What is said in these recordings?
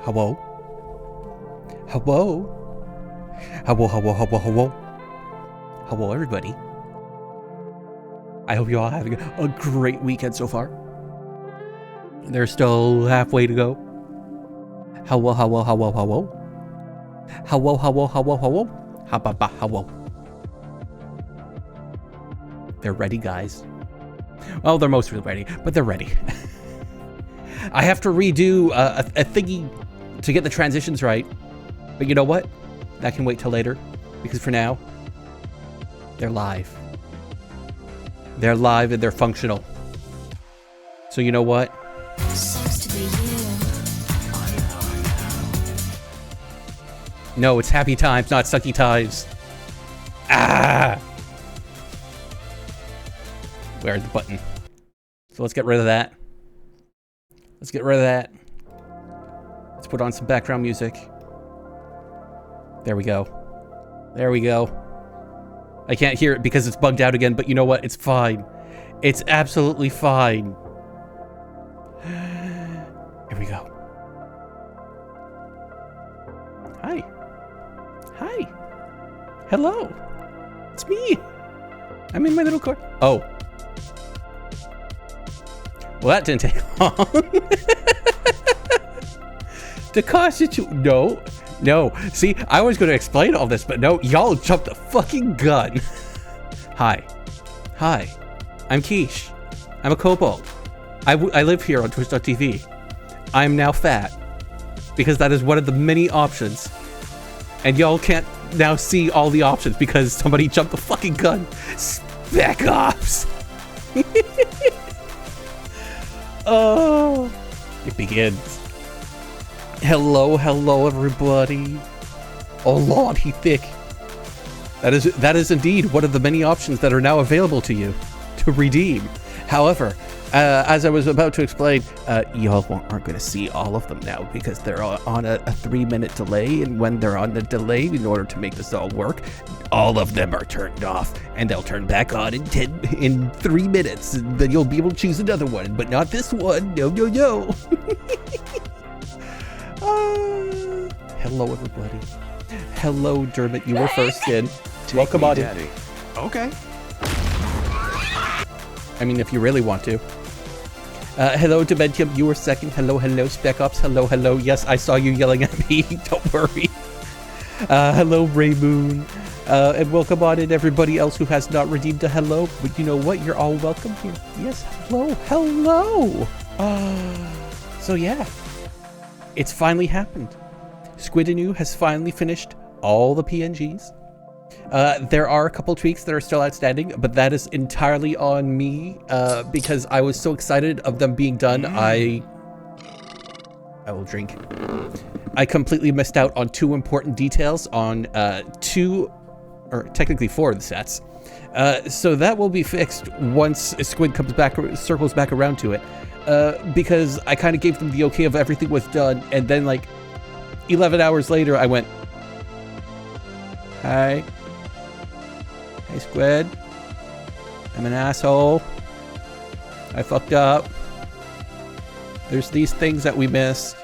Hello? Hello? Hello, hello, hello, hello. Hello, everybody. I hope you all having a great weekend so far. There's still halfway to go. Hello, hello, hello, hello. Hello, hello, hello, hello. Hababa, hello. They're ready, guys. Well, they're mostly ready, but they're ready. I have to redo a thingy to get the transitions right. But you know what? That can wait till later. Because for now, they're live. They're live and they're functional. So you know what? Sucks to be you. No, it's happy times, not sucky times. Ah! Where's the button? So let's get rid of that. Let's get rid of that. Let's put on some background music. There we go. There we go. I can't hear it because it's bugged out again, but you know what? It's fine. It's absolutely fine. Here we go. Hi. Hi. Hello. It's me. I'm in my little car. Oh. Well, that didn't take long. To constitute... No. See, I was going to explain all this, but no, y'all jumped the fucking gun. Hi. I'm Keish. I'm a kobold. I live here on Twitch.tv. I'm now fat. Because that is one of the many options. And y'all can't now see all the options because somebody jumped the fucking gun. Spec Ops. Oh, it begins. Hello, everybody. Oh Lord, he thick. That is indeed one of the many options that are now available to you to redeem. However, as I was about to explain, y'all aren't going to see all of them now because they're on a 3-minute delay, and when they're on the delay, in order to make this all work, all of them are turned off, and they'll turn back on in 3 minutes, and then you'll be able to choose another one, but not this one. No. Hello, everybody. Hello, Dermot. You were first in. Welcome on in. Okay. I mean, if you really want to. Hello, Dementium. You were second. Hello, Spec Ops. Hello. Yes, I saw you yelling at me. Don't worry. Hello, Ray Moon. And welcome on in everybody else who has not redeemed a hello. But you know what? You're all welcome here. Yes, hello. So yeah. It's finally happened. Squidinu has finally finished all the PNGs. There are a couple tweaks that are still outstanding, but that is entirely on me because I was so excited of them being done. I will drink. I completely missed out on 2 important details on 2, or technically 4 of the sets. So that will be fixed once Squid comes back, circles back around to it. Because I kind of gave them the okay of everything was done, and then like 11 hours later, I went, Hey, Squid. I'm an asshole. I fucked up. There's these things that we missed.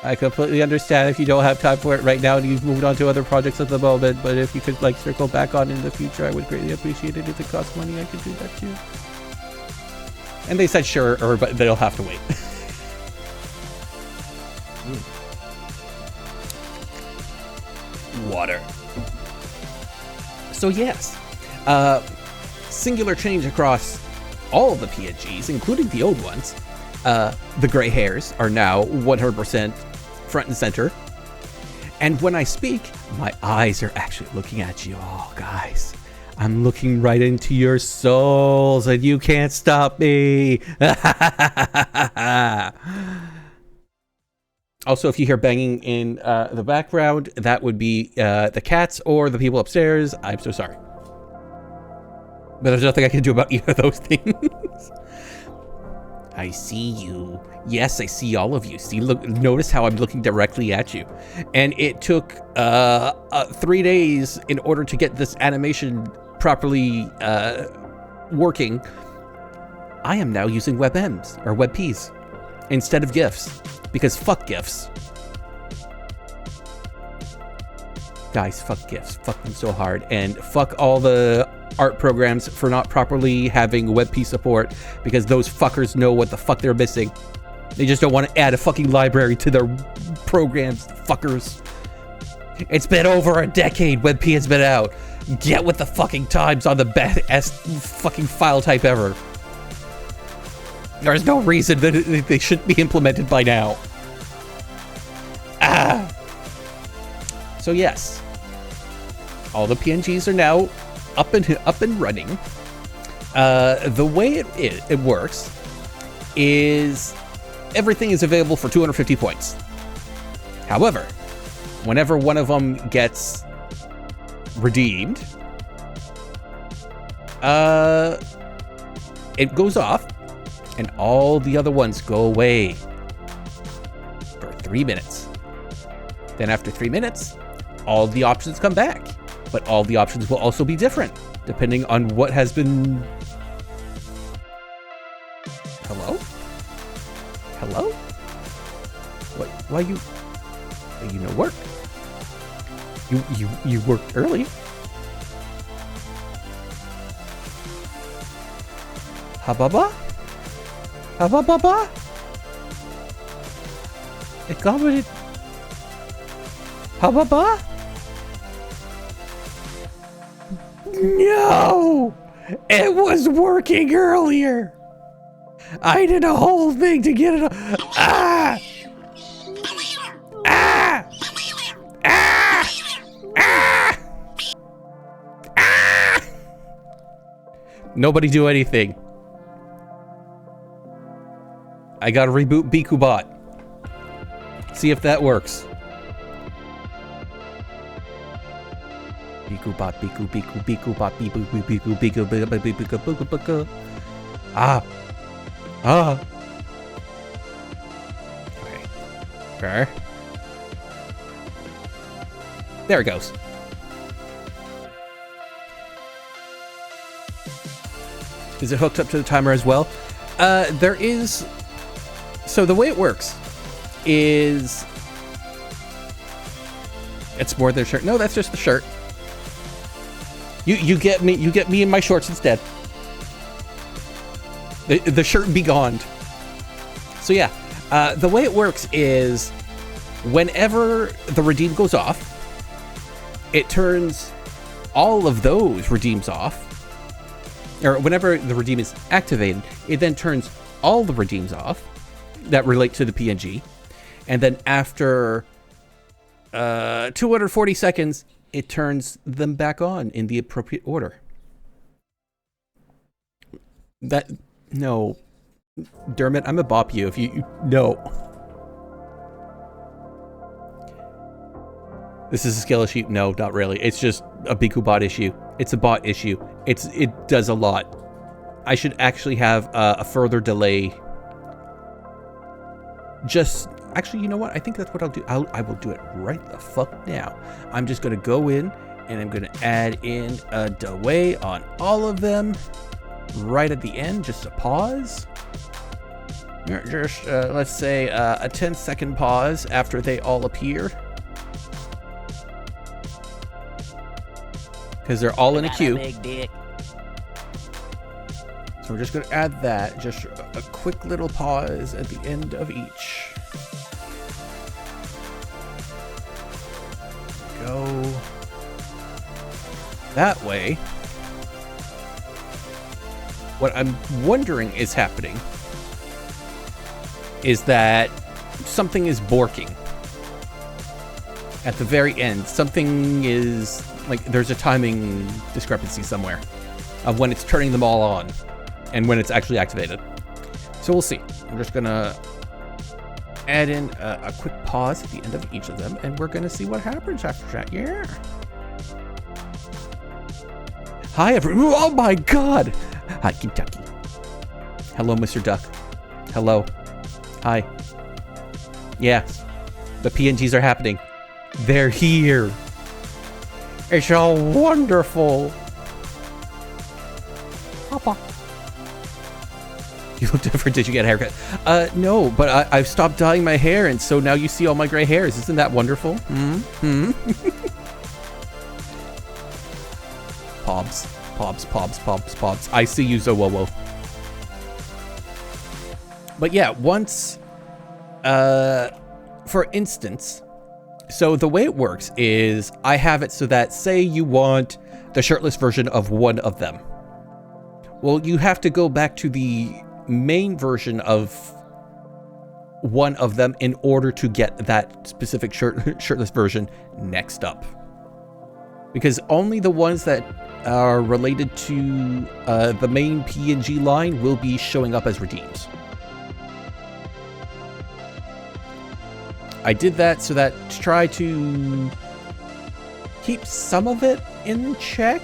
I completely understand if you don't have time for it right now and you've moved on to other projects at the moment, but if you could like circle back on in the future, I would greatly appreciate it. If it costs money, I could do that too. And they said sure, but they'll have to wait. Water. So yes, singular change across all of the PNGs, including the old ones. The gray hairs are now 100% front and center. And when I speak, my eyes are actually looking at you all, guys. I'm looking right into your souls and you can't stop me. Also, if you hear banging in the background, that would be the cats or the people upstairs. I'm so sorry. But there's nothing I can do about either of those things. I see you. Yes, I see all of you. See, look, notice how I'm looking directly at you. And it took 3 days in order to get this animation properly working. I am now using WebMs or WebPs instead of GIFs. Because fuck GIFs. Guys, fuck GIFs. Fuck them so hard. And fuck all the art programs for not properly having WebP support, because those fuckers know what the fuck they're missing. They just don't want to add a fucking library to their programs, fuckers. It's been over a decade WebP has been out. Get with the fucking times on the best fucking file type ever. There's no reason that they shouldn't be implemented by now. So yes, all the PNGs are now up and running. The way it works is everything is available for 250 points. However, whenever one of them gets redeemed, it goes off, and all the other ones go away for 3 minutes. Then after 3 minutes, all the options come back, but all the options will also be different depending on what has been... Hello? Hello? What? Why you no work? You worked early. Hababa? Hababa? Accommodate. Hababa? No! It was working earlier! I did a whole thing to get it. Ah! Ah! Ah! Ah! Ah! Nobody do anything. I gotta reboot BikuBot. See if that works. BikuBot, BikuBot, BikuBot. Ah. Ah. Okay. There it goes. Is it hooked up to the timer as well? There is. So the way it works is it's more than a shirt. No, that's just the shirt. You get me in my shorts instead. The shirt be gone. So yeah, the way it works is whenever the redeem goes off, it turns all of those redeems off. Or whenever the redeem is activated, it then turns all the redeems off that relate to the PNG. And then after 240 seconds, it turns them back on in the appropriate order. No. Dermot, I'm gonna bop you if you no. This is a skill issue? No, not really. It's just a BikuBot issue. It's a bot issue. It does a lot. I should actually have a further delay. Actually, you know what? I think that's what I'll do. I will do it right the fuck now. I'm just gonna go in and I'm gonna add in a delay on all of them right at the end, just a pause. Just let's say a 10-second pause after they all appear, because they're all in a queue. So we're just going to add that, just a quick little pause at the end of each. Go that way. What I'm wondering is happening is that something is borking at the very end. Something is like there's a timing discrepancy somewhere of when it's turning them all on and when it's actually activated. So we'll see. I'm just gonna add in a quick pause at the end of each of them, and we're gonna see what happens after that. Yeah. Hi everyone. Oh my God. Hi Kentucky. Hello, Mr. Duck. Hello. Hi. Yeah. The PNGs are happening. They're here. It's all wonderful. Papa. You look different. Did you get a haircut? No, but I've stopped dyeing my hair, and so now you see all my gray hairs. Isn't that wonderful? Pobs. I see you, Zowowo. But yeah, once, for instance, so the way it works is I have it so that, say you want the shirtless version of one of them. Well, you have to go back to the main version of one of them in order to get that specific shirtless version next up. Because only the ones that are related to the main PNG line will be showing up as redeems. I did that so that to try to keep some of it in check.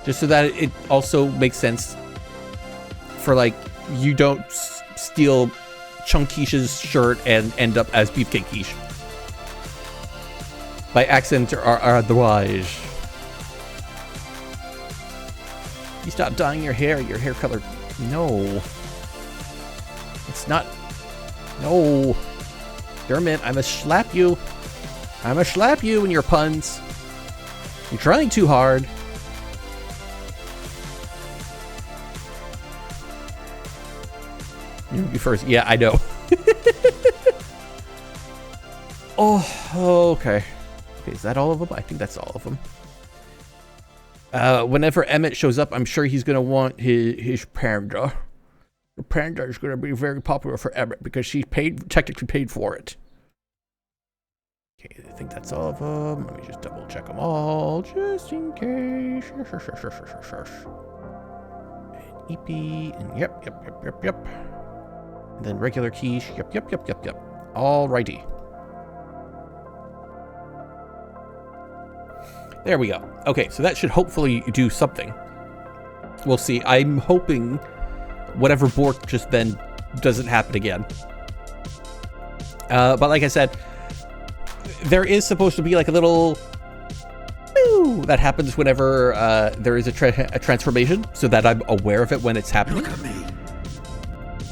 Just so that it also makes sense for, like, you don't steal Chunkeish's shirt and end up as Beefcake Keish. By accident or otherwise. You stop dyeing your hair color. No. It's not. No. Dermot, I must slap you. I must slap you and your puns. You're trying too hard. You first. Yeah, I know. Oh, okay. Okay, is that all of them? I think that's all of them. Whenever Emmett shows up, I'm sure he's going to want his panda. The panda is going to be very popular for Emmett because she technically paid for it. Okay, I think that's all of them. Let me just double check them all, just in case. And EP, and yep. And then regular Keish, yep. Alrighty. There we go. Okay, so that should hopefully do something. We'll see. I'm hoping whatever Bork just then doesn't happen again. But like I said, there is supposed to be like a little pew that happens whenever there is a transformation, so that I'm aware of it when it's happening. Look at me.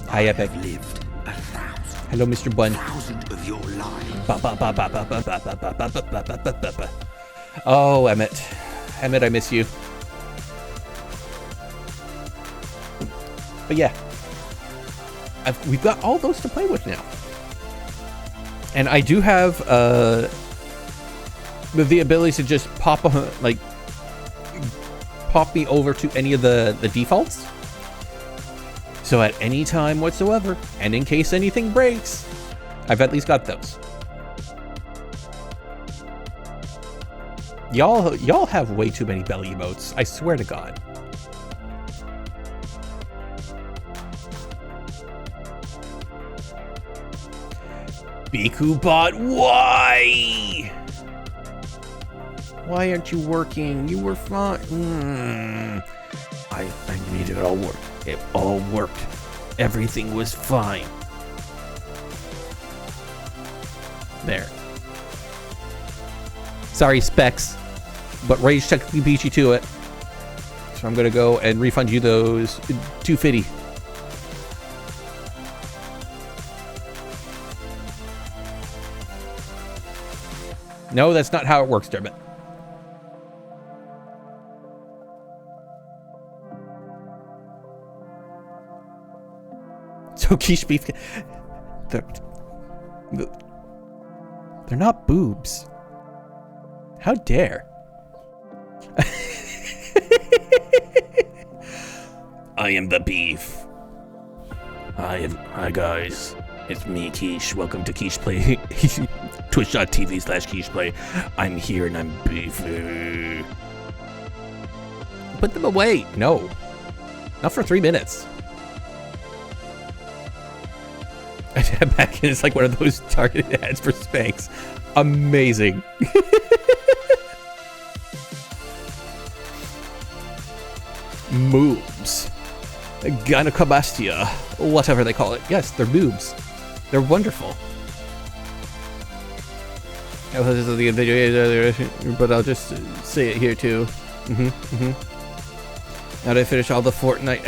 Hi, Epic. I've lived 1,000. Hello, Mr. Bun. 1,000 of your lives. Oh, Emmett. Emmett, I miss you. But yeah. We've got all those to play with now. And I do have the ability to just pop me over to any of the defaults. So at any time whatsoever, and in case anything breaks, I've at least got those. Y'all have way too many belly emotes. I swear to God. BikuBot, why? Why aren't you working? You were fine. I made it all work. It all worked. Everything was fine. There. Sorry, Specs, but Rage technically beat you to it. So I'm gonna go and refund you those 250. No, that's not how it works, Dermot. So Keish Beef, they're not boobs. How dare? I am the beef. Hi guys. It's me, Keish. Welcome to KeeshPlay. Twitch.tv/KeeshPlay. I'm here and I'm beefy. Put them away. No. Not for 3 minutes. Back in, it's like one of those targeted ads for Spanx. Amazing. Moobs. Gynecomastia. Whatever they call it. Yes, they're boobs. They're wonderful. But I'll just say it here too. Now that I finish all the Fortnite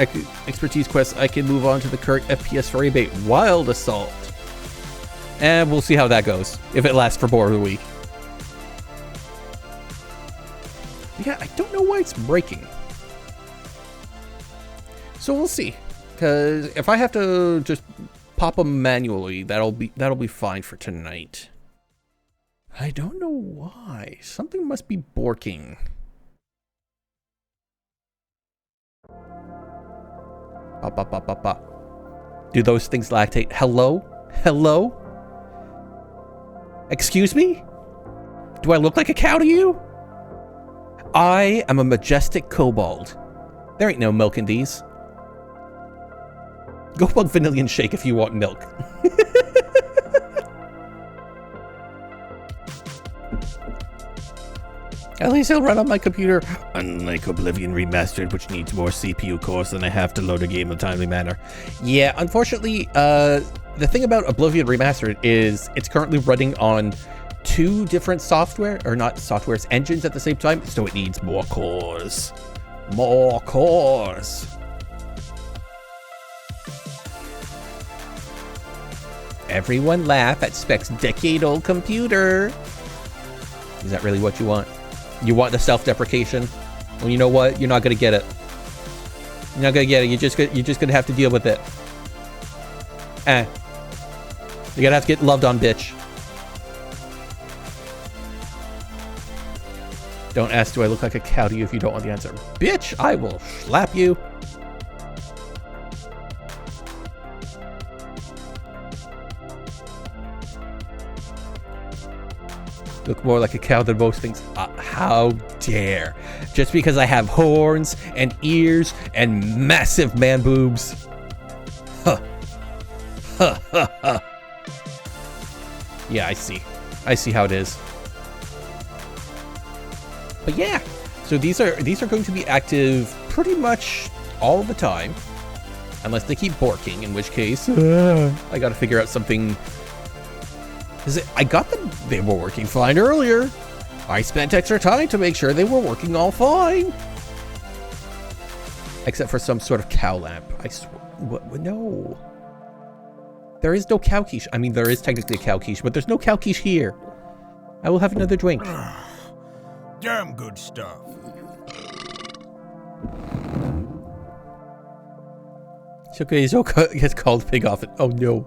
expertise quests, I can move on to the current FPS for rebate, Wild Assault. And we'll see how that goes, if it lasts for more of the week. Yeah, I don't know why it's breaking. So we'll see. Because if I have to just pop them manually, that'll be fine for tonight. I don't know why. Something must be borking. Pop, pop, pop, pop, pop. Do those things lactate? Hello? Hello? Excuse me? Do I look like a cow to you? I am a majestic kobold. There ain't no milk in these. Go bug Vanillion Shake if you want milk. At least it'll run on my computer, unlike Oblivion Remastered, which needs more CPU cores than I have to load a game in a timely manner. Yeah, unfortunately, the thing about Oblivion Remastered is it's currently running on 2 different software, or not softwares, engines at the same time, so it needs more cores. More cores. Everyone laugh at Spec's decade-old computer. Is that really what you want? You want the self-deprecation? Well, you know what? You're not gonna get it. You're not gonna get it. You're just gonna have to deal with it. You're gonna have to get loved on, bitch. Don't ask, do I look like a cow to you if you don't want the answer? Bitch, I will slap you. Look more like a cow than most things. How dare. Just because I have horns and ears and massive man boobs. Huh. Huh, huh, huh. Yeah, I see. I see how it is. But yeah, so these are going to be active pretty much all the time. Unless they keep borking, in which case, I gotta figure out something. I got them, they were working fine earlier. I spent extra time to make sure they were working all fine. Except for some sort of cow lamp. I swear, what, no. There is no cow quiche. I mean, there is technically a cow quiche, but there's no cow quiche here. I will have another drink. Damn good stuff. It's okay, he's gets called pig off it. Oh no.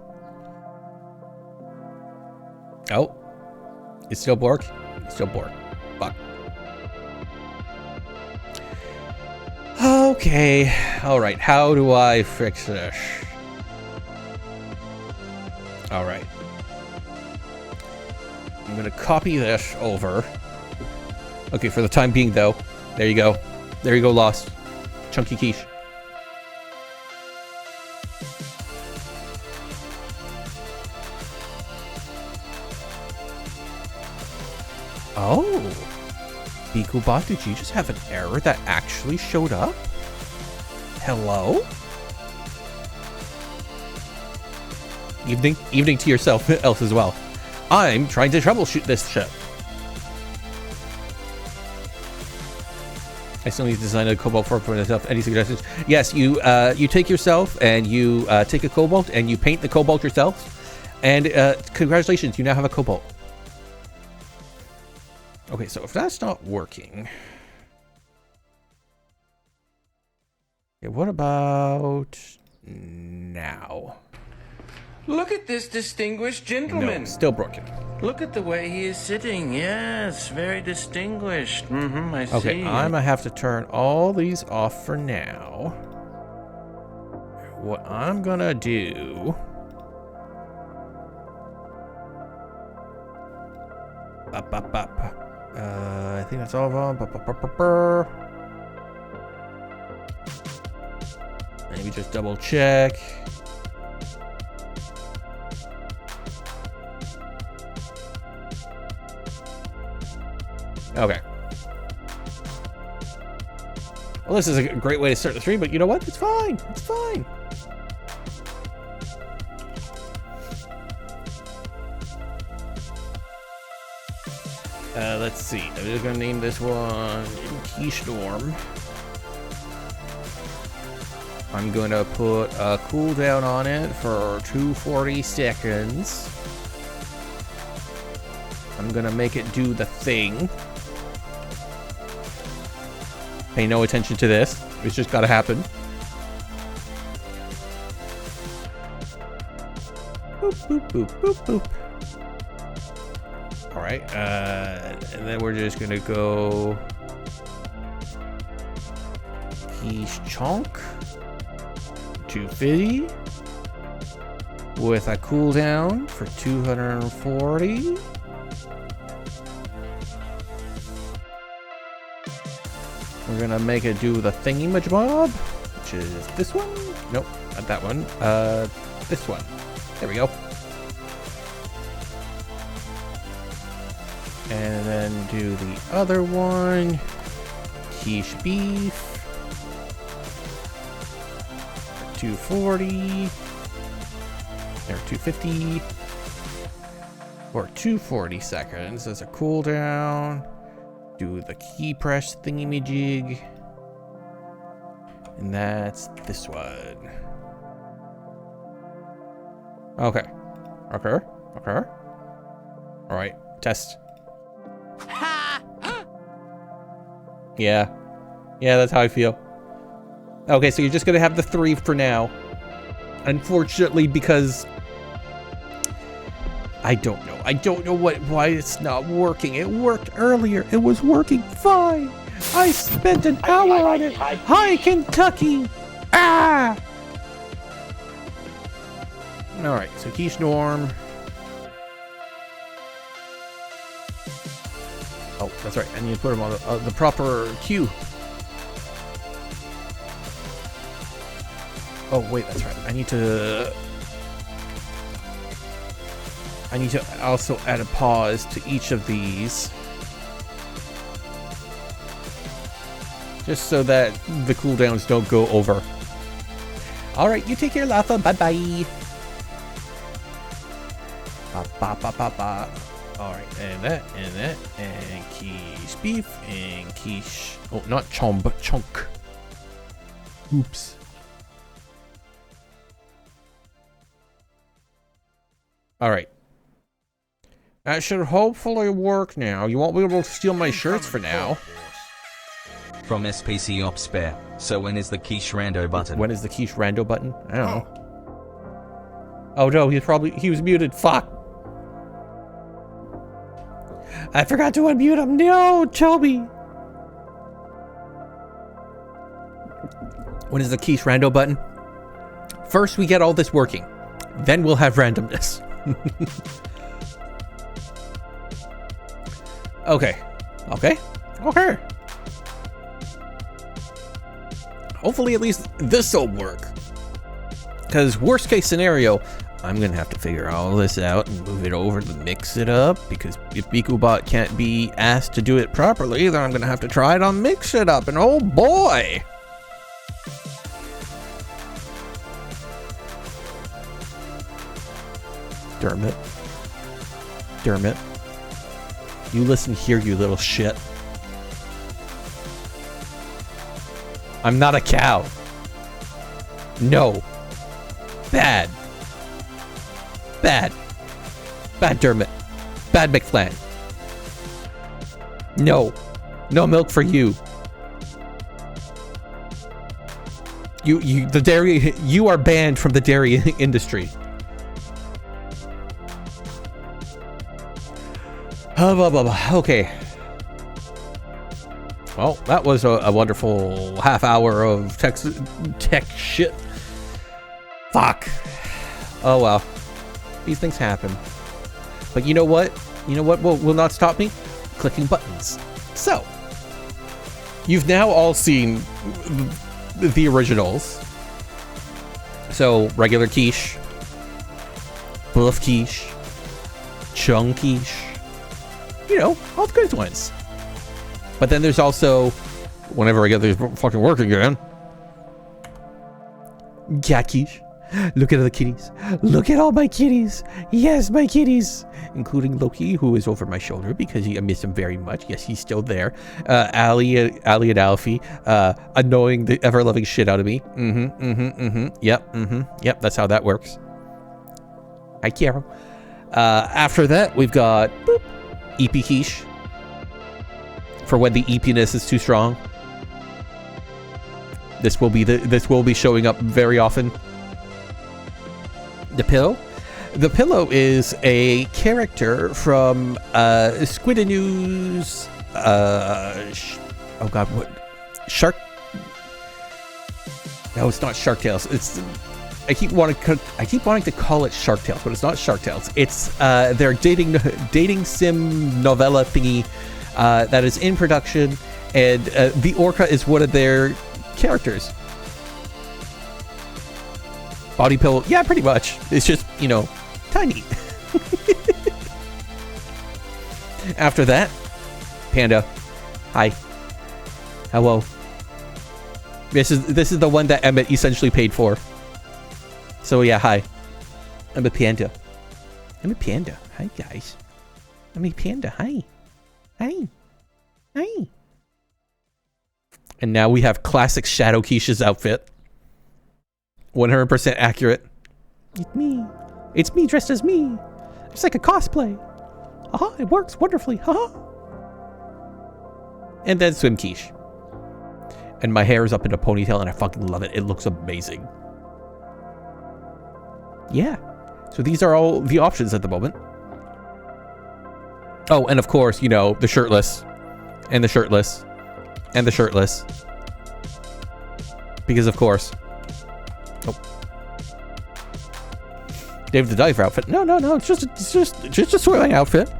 Oh. It's still Bork? It's still Bork. Fuck. Okay. Alright, how do I fix this? Alright. I'm gonna copy this over. Okay, for the time being though. There you go. There you go, Lost. Chunky quiche. Oh. Bikubot, did you just have an error that actually showed up? Hello? Evening to yourself else as well. I'm trying to troubleshoot this shit. I still need to design a cobalt for myself. Any suggestions? Yes, you take yourself and you take a cobalt and you paint the cobalt yourself. And congratulations, you now have a cobalt. Okay, so if that's not working, yeah, what about now? Look at this distinguished gentleman. No, still broken. Look at the way he is sitting. Yes, very distinguished. I see. Okay, I'm gonna have to turn all these off for now. What I'm gonna do... I think that's all of them. Maybe just double check. Okay. Well, this is a great way to start the stream, but you know what? It's fine. It's fine. Let's see. I'm just gonna name this one Quiche Norm. I'm gonna put a cooldown on it for 240 seconds. I'm gonna make it do the thing. Pay no attention to this. It's just gotta happen. Boop, boop, boop, boop, boop. Alright, and then we're just gonna go Quiche Chunk 250 with a cooldown for 240. We're gonna make it do the thingy-majob, which is this one. Nope, not that one. This one. There we go. And then do the other one. Quiche beef. 240. Or 250. For 240 seconds as a cooldown. Do the key press thingy-majig. And that's this one. Okay. Okay. Okay. Alright. Test. Yeah. Yeah, that's how I feel. Okay, so you're just gonna have the 3 for now. Unfortunately, because I don't know. I don't know why it's not working. It worked earlier. It was working fine. I spent an hour on it. Hi, Kentucky. Ah! Alright, so Quiche Norm. Oh, that's right. I need to put them on the proper queue. Oh, wait, that's right. I need to also add a pause to each of these. Just so that the cooldowns don't go over. Alright, you take care, Latha. Bye-bye. Ba-ba-ba-ba-ba. Alright, and that, and quiche beef, and quiche... Oh, not chomp, but chunk. Oops. Alright. That should hopefully work now. You won't be able to steal my shirts for now. From SPC Ops Spare. So when is the Quiche Rando button? When is the Quiche Rando button? I don't know. Oh no, he was muted. Fuck. I forgot to unmute him. No, Toby. When is the Quiche Rando button? First we get all this working. Then we'll have randomness. Okay. Okay. Okay. Hopefully at least this'll work. Because worst case scenario, I'm gonna have to figure all this out and move it over to mix it up. Because if BikuBot can't be asked to do it properly, then I'm gonna have to try it on Mix It Up. And oh boy! Dermot. Dermot. You listen here, you little shit. I'm not a cow. No. Bad. Bad. Bad Dermot. Bad McFlan. No. No milk for you. You are banned from the dairy industry. Okay. Well, that was a wonderful half hour of tech shit. Fuck. Oh well. These things happen. But you know what? You know what will not stop me? Clicking buttons. So, you've now all seen the originals. So, regular quiche, buff quiche, chunk quiche, you know, all the good ones. But then there's also, whenever I get these fucking working again, cat quiche. Look at the kitties. Look at all my kitties. Yes, my kitties. Including Loki, who is over my shoulder because I miss him very much. Yes, he's still there. Allie and Alfie, annoying the ever-loving shit out of me. Yep, that's how that works. Hi, Carol. After that, we've got boop, EP Quiche. For when the EPness is too strong. This will be showing up very often. The Pillow. The Pillow is a character from Squidinoo's oh god, what? Shark? No, it's not Shark Tales. It's I keep wanting to call it Shark Tales, but it's not Shark Tales. It's their dating sim novella thingy that is in production, and the orca is one of their characters. Body pillow, yeah, pretty much. It's just, you know, tiny. After that, Panda. Hi. Hello. This is the one that Emmett essentially paid for. So yeah, hi. I'm a panda. I'm a panda. Hi guys. I'm a panda. Hi. Hi. Hi. And now we have classic Shadow Keish's outfit. 100% accurate. It's me. It's me dressed as me. It's like a cosplay. Haha, it works wonderfully. Haha. And then Swim Quiche. And my hair is up in a ponytail and I fucking love it. It looks amazing. Yeah. So these are all the options at the moment. Oh, and of course, you know, the shirtless. And the shirtless. And the shirtless. Because of course. Oh. Dave the Diver outfit. No. It's just a swimming outfit.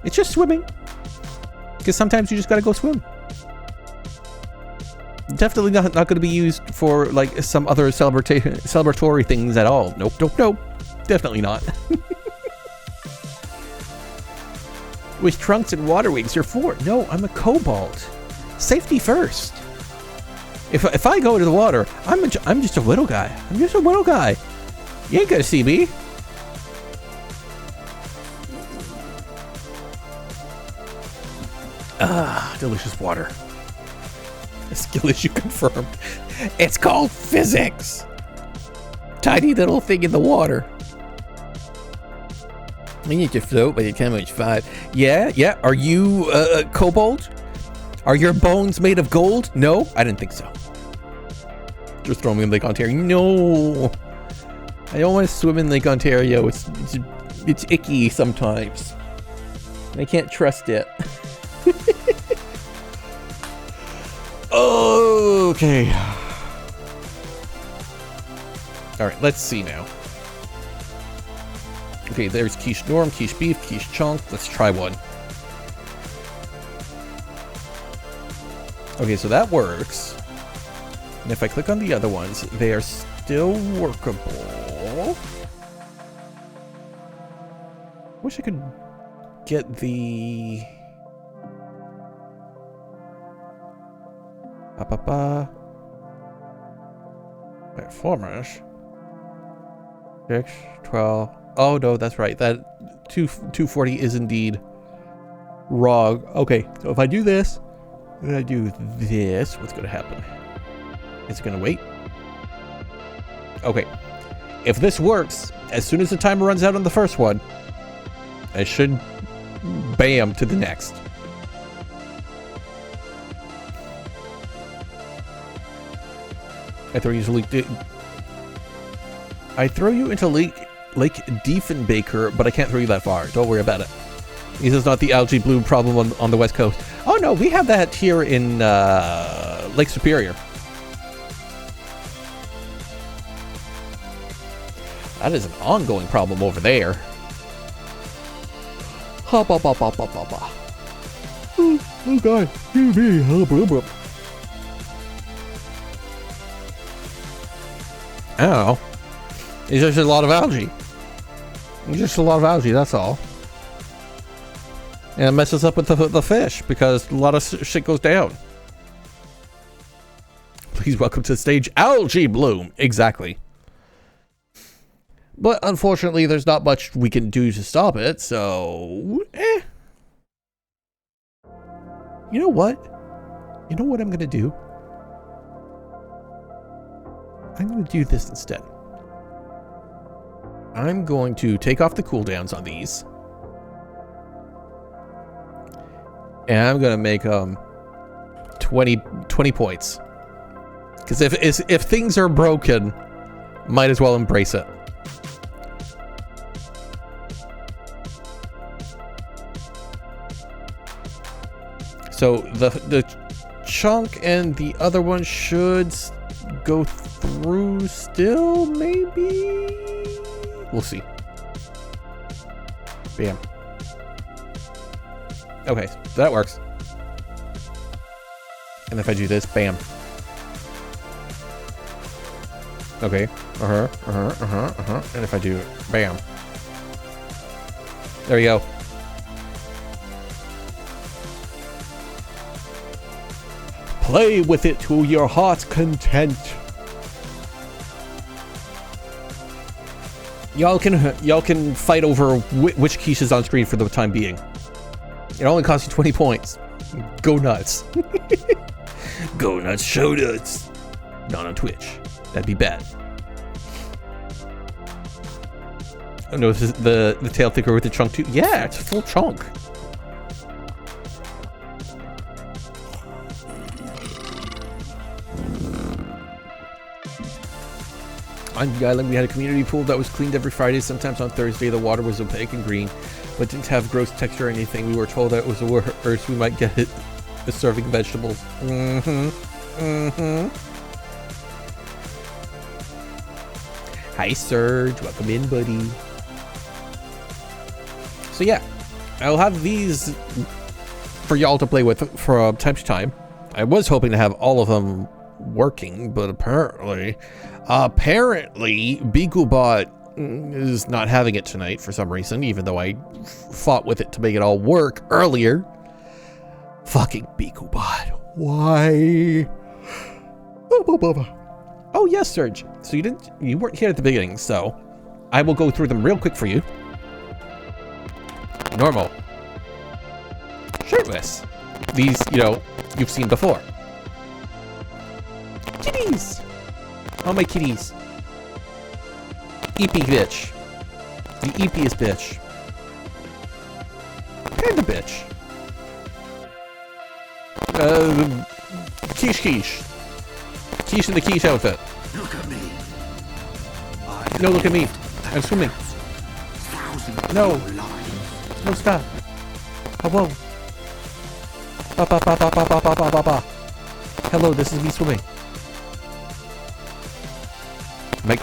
It's just swimming. Because sometimes you just gotta go swim. Definitely not going to be used for like some other celebratory things at all. Nope. Definitely not. With trunks and water wings, you're 4. No, I'm a kobold. Safety first. If I go into the water, I'm just a little guy. I'm just a little guy. You ain't gonna see me. Ah, delicious water. A skill issue confirmed. It's called physics. Tiny little thing in the water. We need to float by the time it's 5. Yeah. Are you a kobold? Are your bones made of gold? No, I didn't think so. Just throw me in Lake Ontario. No, I don't want to swim in Lake Ontario. It's icky sometimes. I can't trust it. Okay. All right, let's see now. Okay, there's quiche norm, quiche beef, quiche chunk. Let's try one. Okay, so that works. And if I click on the other ones, they are still workable. Wish I could get the... Performers. 6, 12. Oh no, that's right. That 240 is indeed wrong. Okay, so if I do this, and I do this, what's gonna happen? Is it gonna wait? Okay. If this works, as soon as the timer runs out on the first one, I should bam to the next. I throw you into Lake Diefenbaker, but I can't throw you that far. Don't worry about it. This is not the algae bloom problem on the west coast. Oh no, we have that here in Lake Superior. That is an ongoing problem over there. Hop. Oh god. I don't know. It's just a lot of algae. It's just a lot of algae, that's all. And it messes up with the fish because a lot of shit goes down. Please welcome to the stage, Algae Bloom. Exactly. But unfortunately, there's not much we can do to stop it, so... You know what? You know what I'm gonna do? I'm gonna do this instead. I'm going to take off the cooldowns on these. And I'm gonna make 20 points. Because if things are broken, might as well embrace it. So the chunk and the other one should go through still, maybe? We'll see. Bam. Okay, so that works. And if I do this, bam. Okay. And if I do it, bam. There we go. Play with it to your heart's content. Y'all can fight over which Keish is on screen for the time being. It only costs you 20 points. Go nuts. Go nuts, show nuts. Not on Twitch. That'd be bad. Oh no, this is the tail thicker with the chunk too. Yeah, it's a full chunk. On the island, we had a community pool that was cleaned every Friday. Sometimes on Thursday, the water was opaque and green, but didn't have gross texture or anything. We were told that it was worse. We might get it serving vegetables. Hi, Serge. Welcome in, buddy. So yeah, I'll have these for y'all to play with from time to time. I was hoping to have all of them working, but apparently BeagleBot is not having it tonight for some reason, even though I fought with it to make it all work earlier. Fucking BeagleBot. Why? Oh yes, Serge. So you weren't here at the beginning, so I will go through them real quick for you. Normal. Shirtless. These, you've seen before. Kitties! Oh, my kitties. Eepy bitch. The eepiest bitch. Panda bitch. Keish. Keish in the Keish outfit. Look at me. No, look at me. I'm swimming. No. No, stop. Oh, whoa. Ba. Hello, this is me swimming. Mike.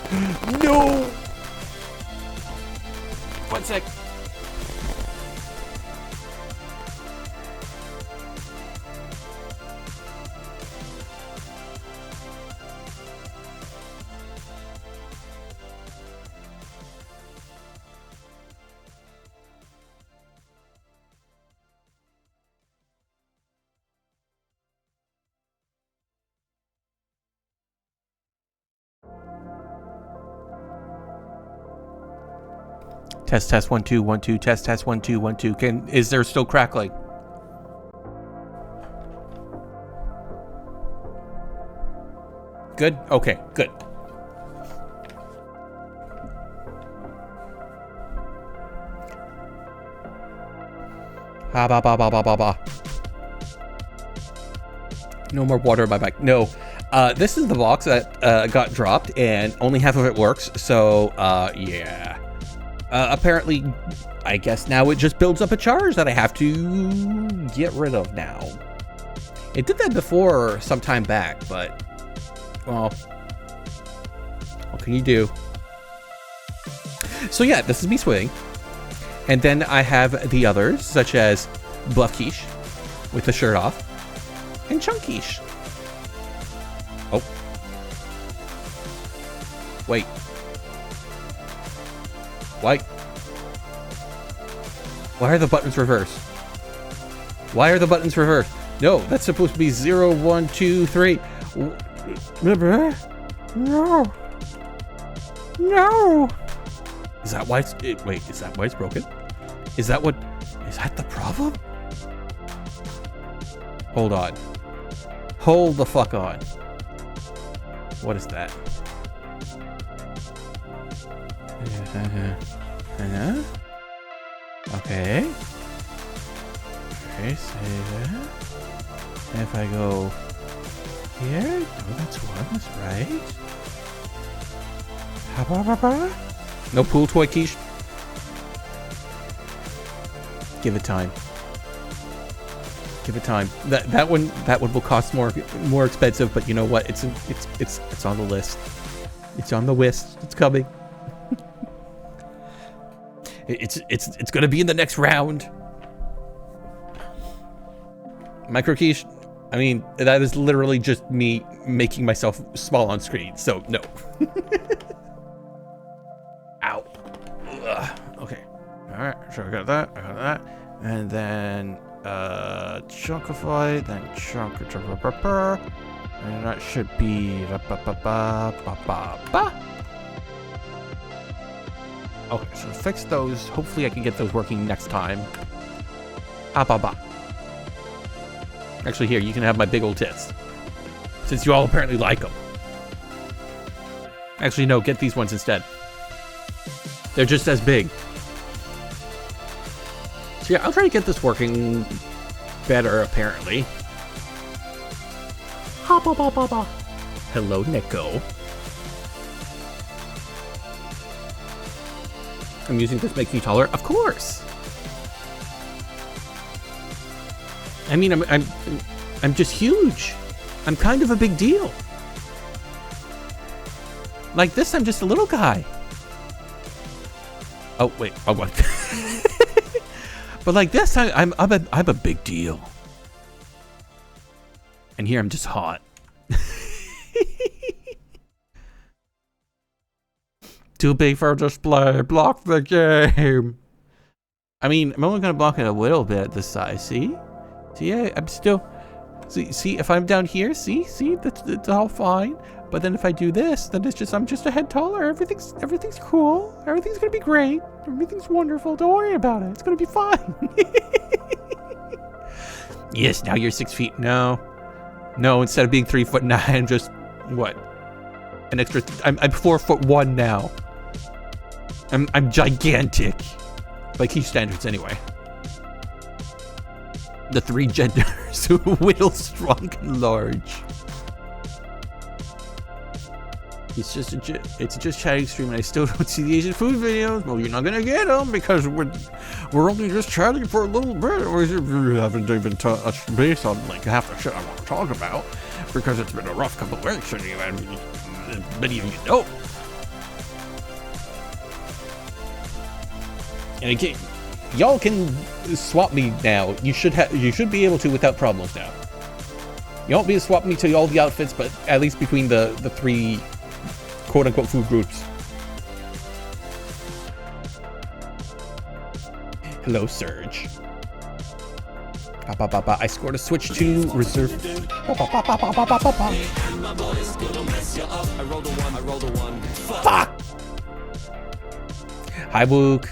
No! 1 sec. Test 1 2 1 2. Test 1 2 1 2. Is there still crackling? Good. Okay. Good. Ba. No more water in my bag. No. This is the box that got dropped, and only half of it works. So, yeah. Apparently, I guess now it just builds up a charge that I have to get rid of now. It did that before some time back, but, well, what can you do? So yeah, this is me swimming. And then I have the others, such as Buff Keish with the shirt off, and Chunk Keish. Oh. Wait. Why are the buttons reversed? Why are the buttons reversed? No, that's supposed to be 0, 1, 2, 3. No. No. Is that why it's... wait, is that why it's broken? Is that what... Is that the problem? Hold on. Hold the fuck on. What is that? Okay. Okay, say that. And if I go here, no, that's one, that's right. No pool toy, Keish. Give it time. Give it time. That one will cost more expensive, but you know what? It's on the list. It's on the list. It's coming. It's gonna be in the next round. Micro Keish, I mean, that is literally just me making myself small on screen, so no. Ow. Ugh. Okay. Alright, so I got that, and then chunkify, then chunk, and that should be okay, so fix those. Hopefully I can get those working next time. Actually, here, you can have my big old tits, since you all apparently like them. Actually, no, get these ones instead. They're just as big. So yeah, I'll try to get this working better, apparently. Hello, Nico. I'm using this to make me taller? Of course! I mean, I'm just huge. I'm kind of a big deal. Like this, I'm just a little guy. Oh wait, oh what? But like this, I'm a big deal. And here I'm just hot. Too big for display. Block the game. I mean, I'm only gonna block it a little bit this size. See? See, I'm still. See, if I'm down here, see, that's all fine. But then if I do this, then I'm just a head taller. Everything's cool. Everything's gonna be great. Everything's wonderful. Don't worry about it. It's gonna be fine. Yes, now you're 6 feet. No, instead of being 3'9", I'm just what? An extra. I'm 4'1" now. I'm gigantic, by Keish standards anyway. The three genders: little, strong, and large. It's just chatting stream, and I still don't see the Asian food videos. Well, you're not gonna get them because we're only just chatting for a little bit. We haven't even touched base on like half the shit I want to talk about because it's been a rough couple of weeks, and many of you know. And again, y'all can swap me now. You should be able to without problems now. You won't be able to swap me to all the outfits, but at least between the three quote-unquote food groups. Hello, Surge. I scored a switch to reserve. Fuck! Hi, Book.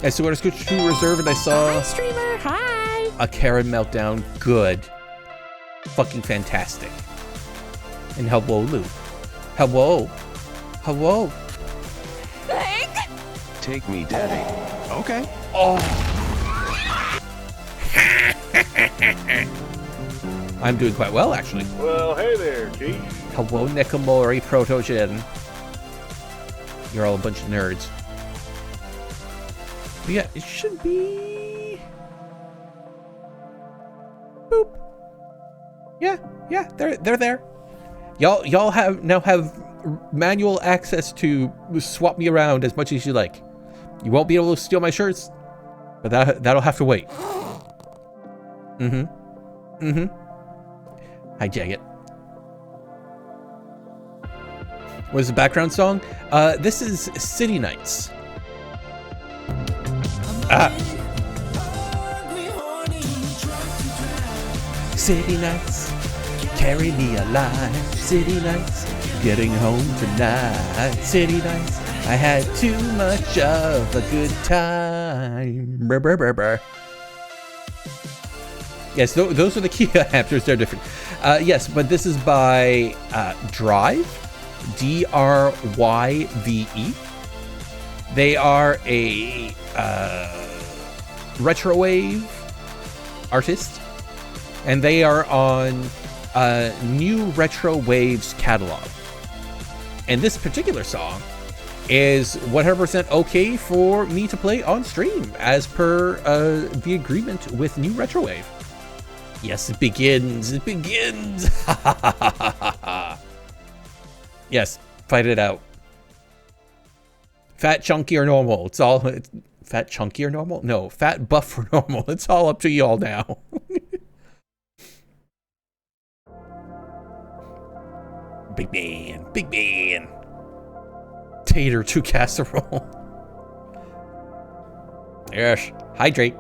I scored a switch to reserve, and I saw. Hi, streamer. Hi. A Karen meltdown. Good. Fucking fantastic. And hello, Lou. Hello. Take me, Daddy. Okay. Oh. I'm doing quite well, actually. Well, hey there, Keish. Hello, Nikomori Protogen. You're all a bunch of nerds. But yeah, it should be. Boop. Yeah, they're there. Y'all now have manual access to swap me around as much as you like. You won't be able to steal my shirts, but that'll have to wait. Hi, Jagged. What is the background song? This is City Nights. City nights, carry me alive. City nights, getting home tonight. City nights, I had too much of a good time. Brr, brr, brr, brr. Yes, those are the key adapters. They're different. Yes, but this is by Drive, D-R-Y-V-E. They are a retrowave artist, and they are on New Retro Waves catalog. And this particular song is 100% okay for me to play on stream, as per the agreement with New Retro Wave. Yes, it begins. It begins. Yes, fight it out. Fat, chunky, or normal? It's fat, chunky, or normal? No, fat, buff, or normal. It's all up to y'all now. Big man, big man. Tater to casserole. Yes, hydrate.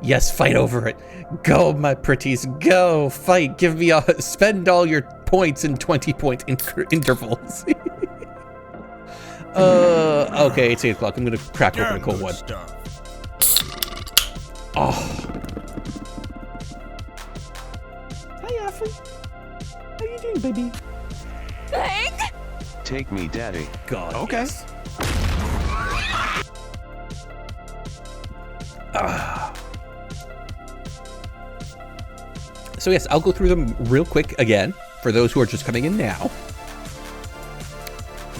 Yes, fight over it. Go, my pretties, go, fight. Give me spend all your points in 20-point intervals. Okay, it's 8 o'clock. I'm gonna crack open a cold one. Oh. Hi, Alfred. How you doing, baby? Take me, Daddy. God. Okay. Yes. So yes, I'll go through them real quick again for those who are just coming in now.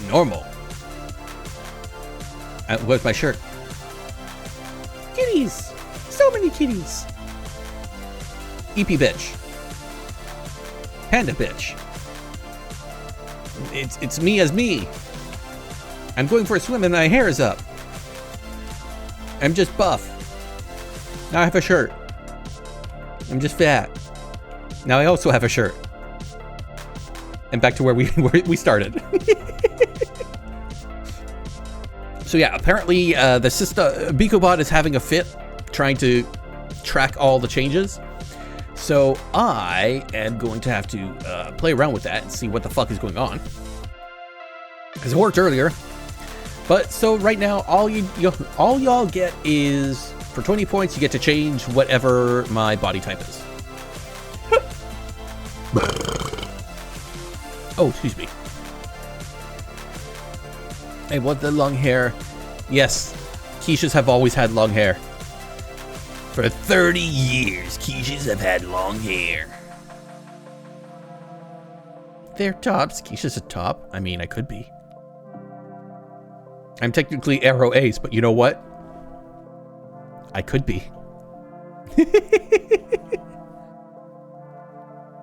Normal. Where's my shirt? Kitties! So many kitties! EP bitch. Panda bitch. It's me as me. I'm going for a swim and my hair is up. I'm just buff. Now I have a shirt. I'm just fat. Now I also have a shirt. And back to where we started. So yeah, apparently the system BikoBot is having a fit trying to track all the changes. So I am going to have to play around with that and see what the fuck is going on. Because it worked earlier. But so right now, all y'all get is, for 20 points, you get to change whatever my body type is. Oh, excuse me. I want the long hair. Yes, Keishas have always had long hair. For 30 years, Keishas have had long hair. They're tops. Keisha's a top. I mean, I could be. I'm technically Arrow Ace, but you know what? I could be.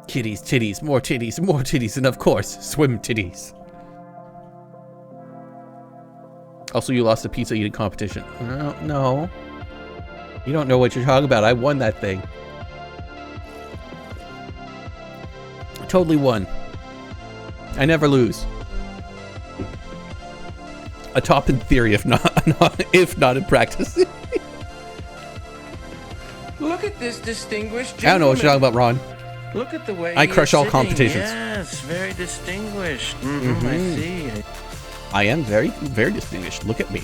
Kitties, titties, more titties, more titties, and of course, swim titties. Also, you lost a pizza eating competition. No. You don't know what you're talking about. I won that thing. I totally won. I never lose. A top in theory, if not in practice. Look at this distinguished gentleman. I don't know what you're talking about, Ron. Look at the way I crush all sitting. competitions. Yes, very distinguished. I see. I am very, very distinguished. Look at me.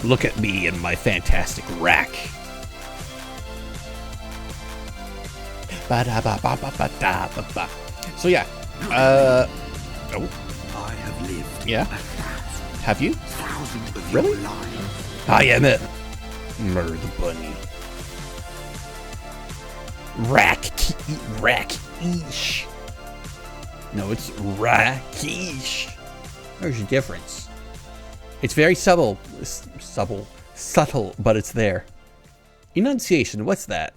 Look at me and my fantastic rack. Ba-da-ba-ba-ba-ba-da-ba-ba. So yeah. Oh. I have lived. Yeah. Have you? Thousands of Really? your lives. I am it. Murder the bunny. Rack-ish. No, it's Rack-ish. There's a difference. It's very subtle, but it's there. Enunciation, what's that?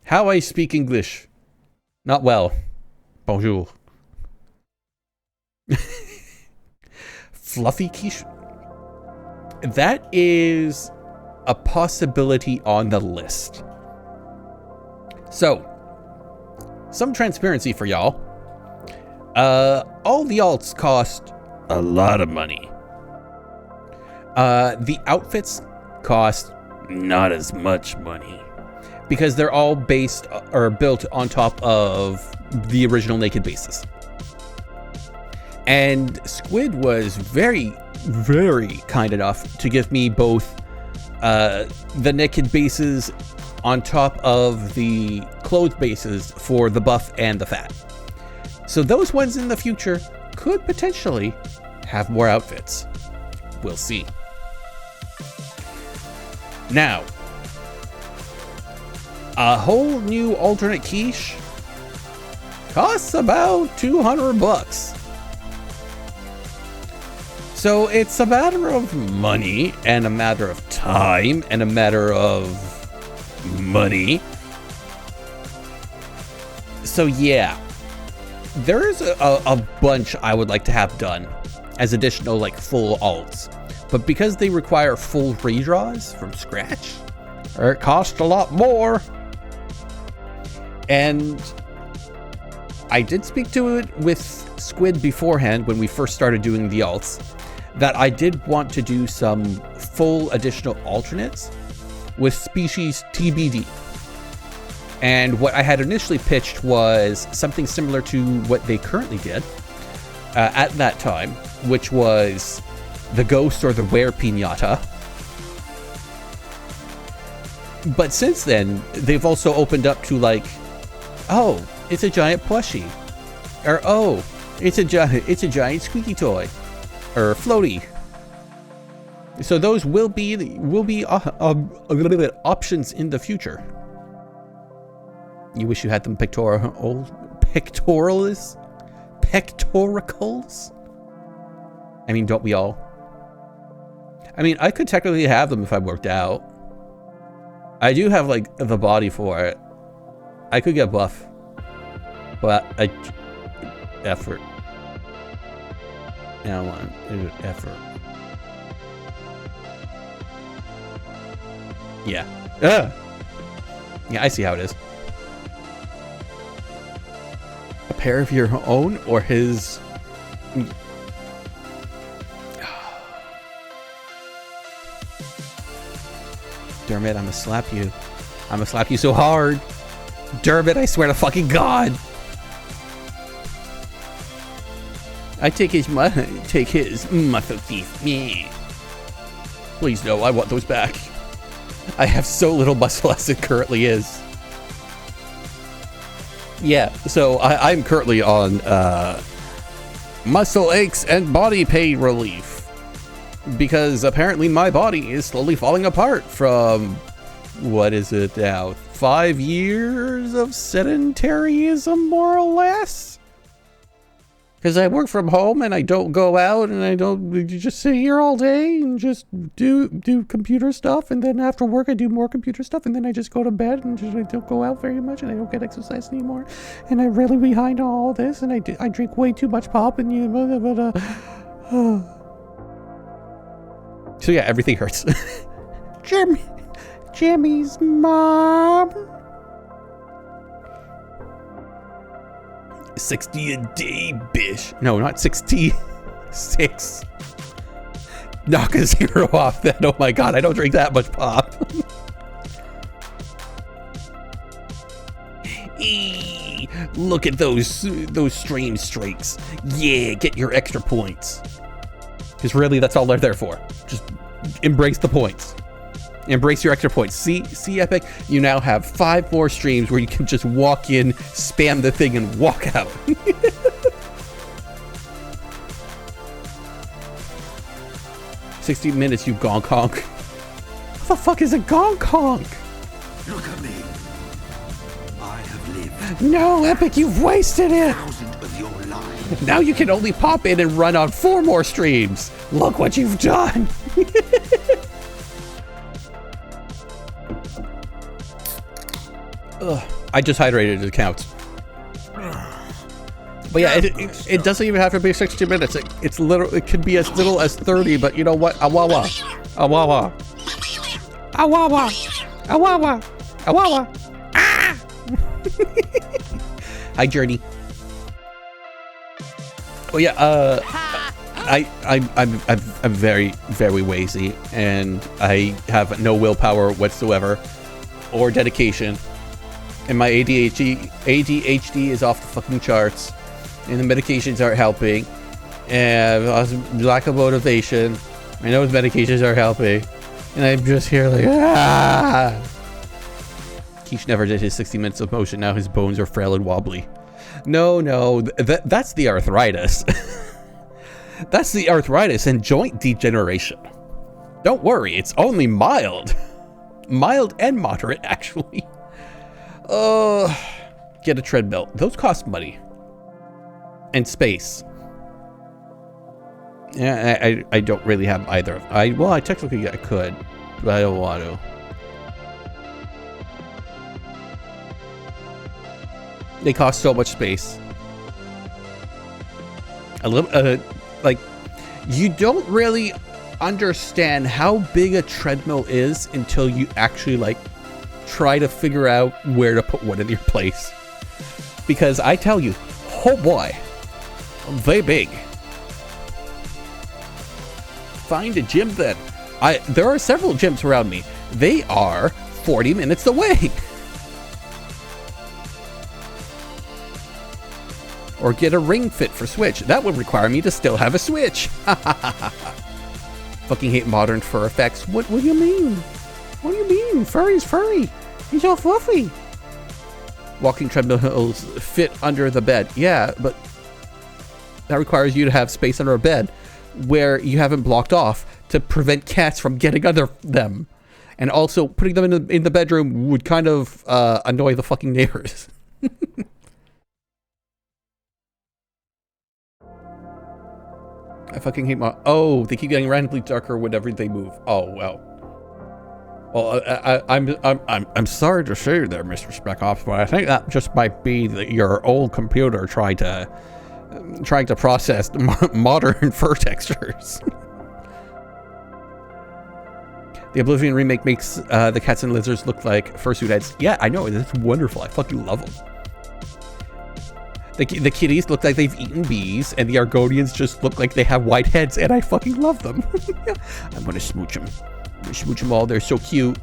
How I speak English. Not well. Bonjour. Fluffy quiche. That is a possibility on the list. So, some transparency for y'all. All the alts cost a lot of money. The outfits cost not as much money because they're all based or built on top of the original naked bases. And Squid was very, very kind enough to give me both the naked bases on top of the clothed bases for the buff and the fat. So those ones in the future could potentially have more outfits. We'll see. Now, a whole new alternate quiche costs about 200 bucks. So it's a matter of money and a matter of time and a matter of money. So yeah, there's a bunch I would like to have done as additional like full alts, but because they require full redraws from scratch, it costs a lot more. And I did speak to it with Squid beforehand when we first started doing the alts, that I did want to do some full additional alternates with species TBD. And what I had initially pitched was something similar to what they currently did at that time, which was the ghost or the were pinata. But since then, they've also opened up to like, oh, it's a giant plushie, or oh, it's a giant squeaky toy, or floaty. So those will be a little bit options in the future. You wish you had them pectorals? I mean, don't we all? I mean, I could technically have them if I worked out. I do have like the body for it. I could get buff, but effort. Now on effort. Yeah. Yeah, I see how it is. A pair of your own or his? Dermot, I'ma slap you. I'ma slap you so hard. Dermot, I swear to fucking God. I take his muscle teeth. Meh. Please no, I want those back. I have so little muscle as it currently is. Yeah, so I'm currently on muscle aches and body pain relief. Because apparently my body is slowly falling apart from, what is it now, 5 years of sedentaryism, more or less? Because I work from home and I don't go out and I don't just sit here all day and just do computer stuff, and then after work I do more computer stuff, and then I just go to bed and I don't go out very much and I don't get exercise anymore, and I'm really behind on all this, and I drink way too much pop and So yeah, everything hurts. Jimmy's mom. 60 a day, bish. No, not 66. Knock a zero off that. Oh my God, I don't drink that much pop. Eee, look at those stream streaks. Yeah, get your extra points. Because really, that's all they're there for. Just embrace the points. Embrace your extra points. See, Epic? You now have 5 more streams where you can just walk in, spam the thing, and walk out. 60 minutes, you gonk honk. What the fuck is a gonk honk? Look at me. I have lived No, Epic, you've wasted it. 1,000 of your lives. Now you can only pop in and run on 4 more streams. Look what you've done. Ugh, I just hydrated, it counts. But yeah, it doesn't even have to be 60 minutes. It's literally, it could be as little as 30, but you know what? Awawa. Awawa. Awawa. Awawa. Awawa. Ah! Hi, Journey. Oh yeah, I'm very, very lazy, and I have no willpower whatsoever, or dedication, and my ADHD is off the fucking charts, and the medications aren't helping, and lack of motivation. I know his medications are helping, and I'm just here like, ah. Keish never did his 60 minutes of motion. Now his bones are frail and wobbly. No, that's the arthritis. That's the arthritis and joint degeneration. Don't worry, it's only mild. Mild and moderate, actually. Get a treadmill. Those cost money. And space. Yeah, I don't really have either. Well, I technically I could, but I don't want to. They cost so much space. A little, like, you don't really understand how big a treadmill is until you actually, like, try to figure out where to put one in your place. Because I tell you, oh boy, they big. Find a gym then. There are several gyms around me. They are 40 minutes away. Or get a Ring Fit for Switch. That would require me to still have a Switch. Fucking hate modern fur effects. What do you mean? What do you mean? Furry's furry. He's all fluffy. Walking treadmills fit under the bed. Yeah, but that requires you to have space under a bed where you haven't blocked off to prevent cats from getting under them. And also, putting them in the bedroom would kind of annoy the fucking neighbors. I fucking hate my... Oh, they keep getting randomly darker whenever they move. Oh, well. Well, I'm sorry to say there, Mr. Spec Ops, but I think that just might be your old computer trying to process modern fur textures. The Oblivion remake makes the cats and lizards look like fursuit heads. Yeah, I know. It's wonderful. I fucking love them. The kitties look like they've eaten bees, and the Argonians just look like they have white heads, and I fucking love them. I'm gonna smooch them. Smooch them all. They're so cute.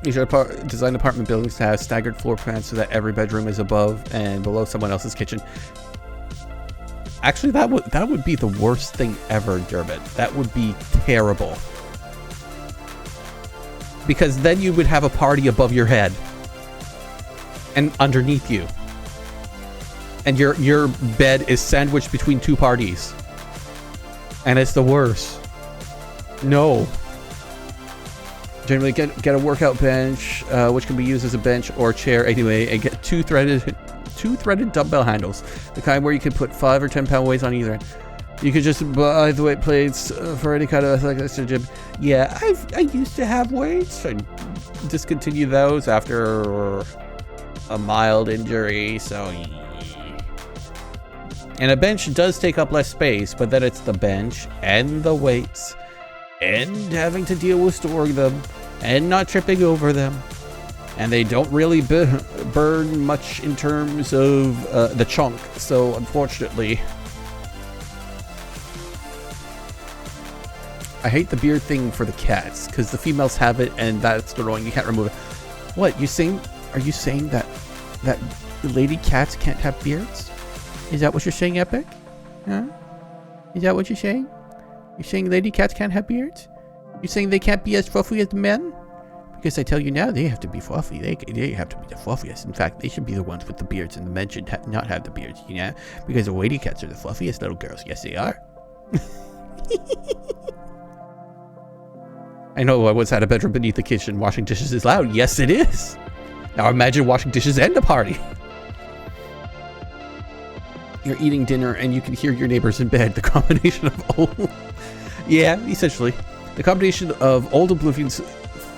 You should design apartment buildings to have staggered floor plans so that every bedroom is above and below someone else's kitchen. Actually, that would be the worst thing ever, Dermot. That would be terrible. Because then you would have a party above your head and underneath you, and your bed is sandwiched between two parties, and it's the worst. No. Generally get a workout bench, which can be used as a bench or chair anyway, and get two threaded dumbbell handles, the kind where you can put 5 or 10 pound weights on either end. You could just buy the weight plates for any kind of athletics gym. Yeah, I used to have weights. I discontinued those after a mild injury, so... And a bench does take up less space, but then it's the bench and the weights and having to deal with storing them and not tripping over them. And they don't really burn much in terms of the chunk, so unfortunately... I hate the beard thing for the cats, because the females have it and that's annoying. You can't remove it. What, are you saying that lady cats can't have beards? Is that what you're saying, Epic? Huh? Is that what you're saying? You're saying lady cats can't have beards? You're saying they can't be as fluffy as the men? Because I tell you now, they have to be fluffy. They have to be the fluffiest. In fact, they should be the ones with the beards, and the men should not have the beards, you know? Because the lady cats are the fluffiest little girls. Yes, they are. I know I once had a bedroom beneath the kitchen. Washing dishes is loud. Yes, it is. Now imagine washing dishes and a party. You're eating dinner and you can hear your neighbors in bed. The combination of old... Yeah, essentially. The combination of old Oblivion's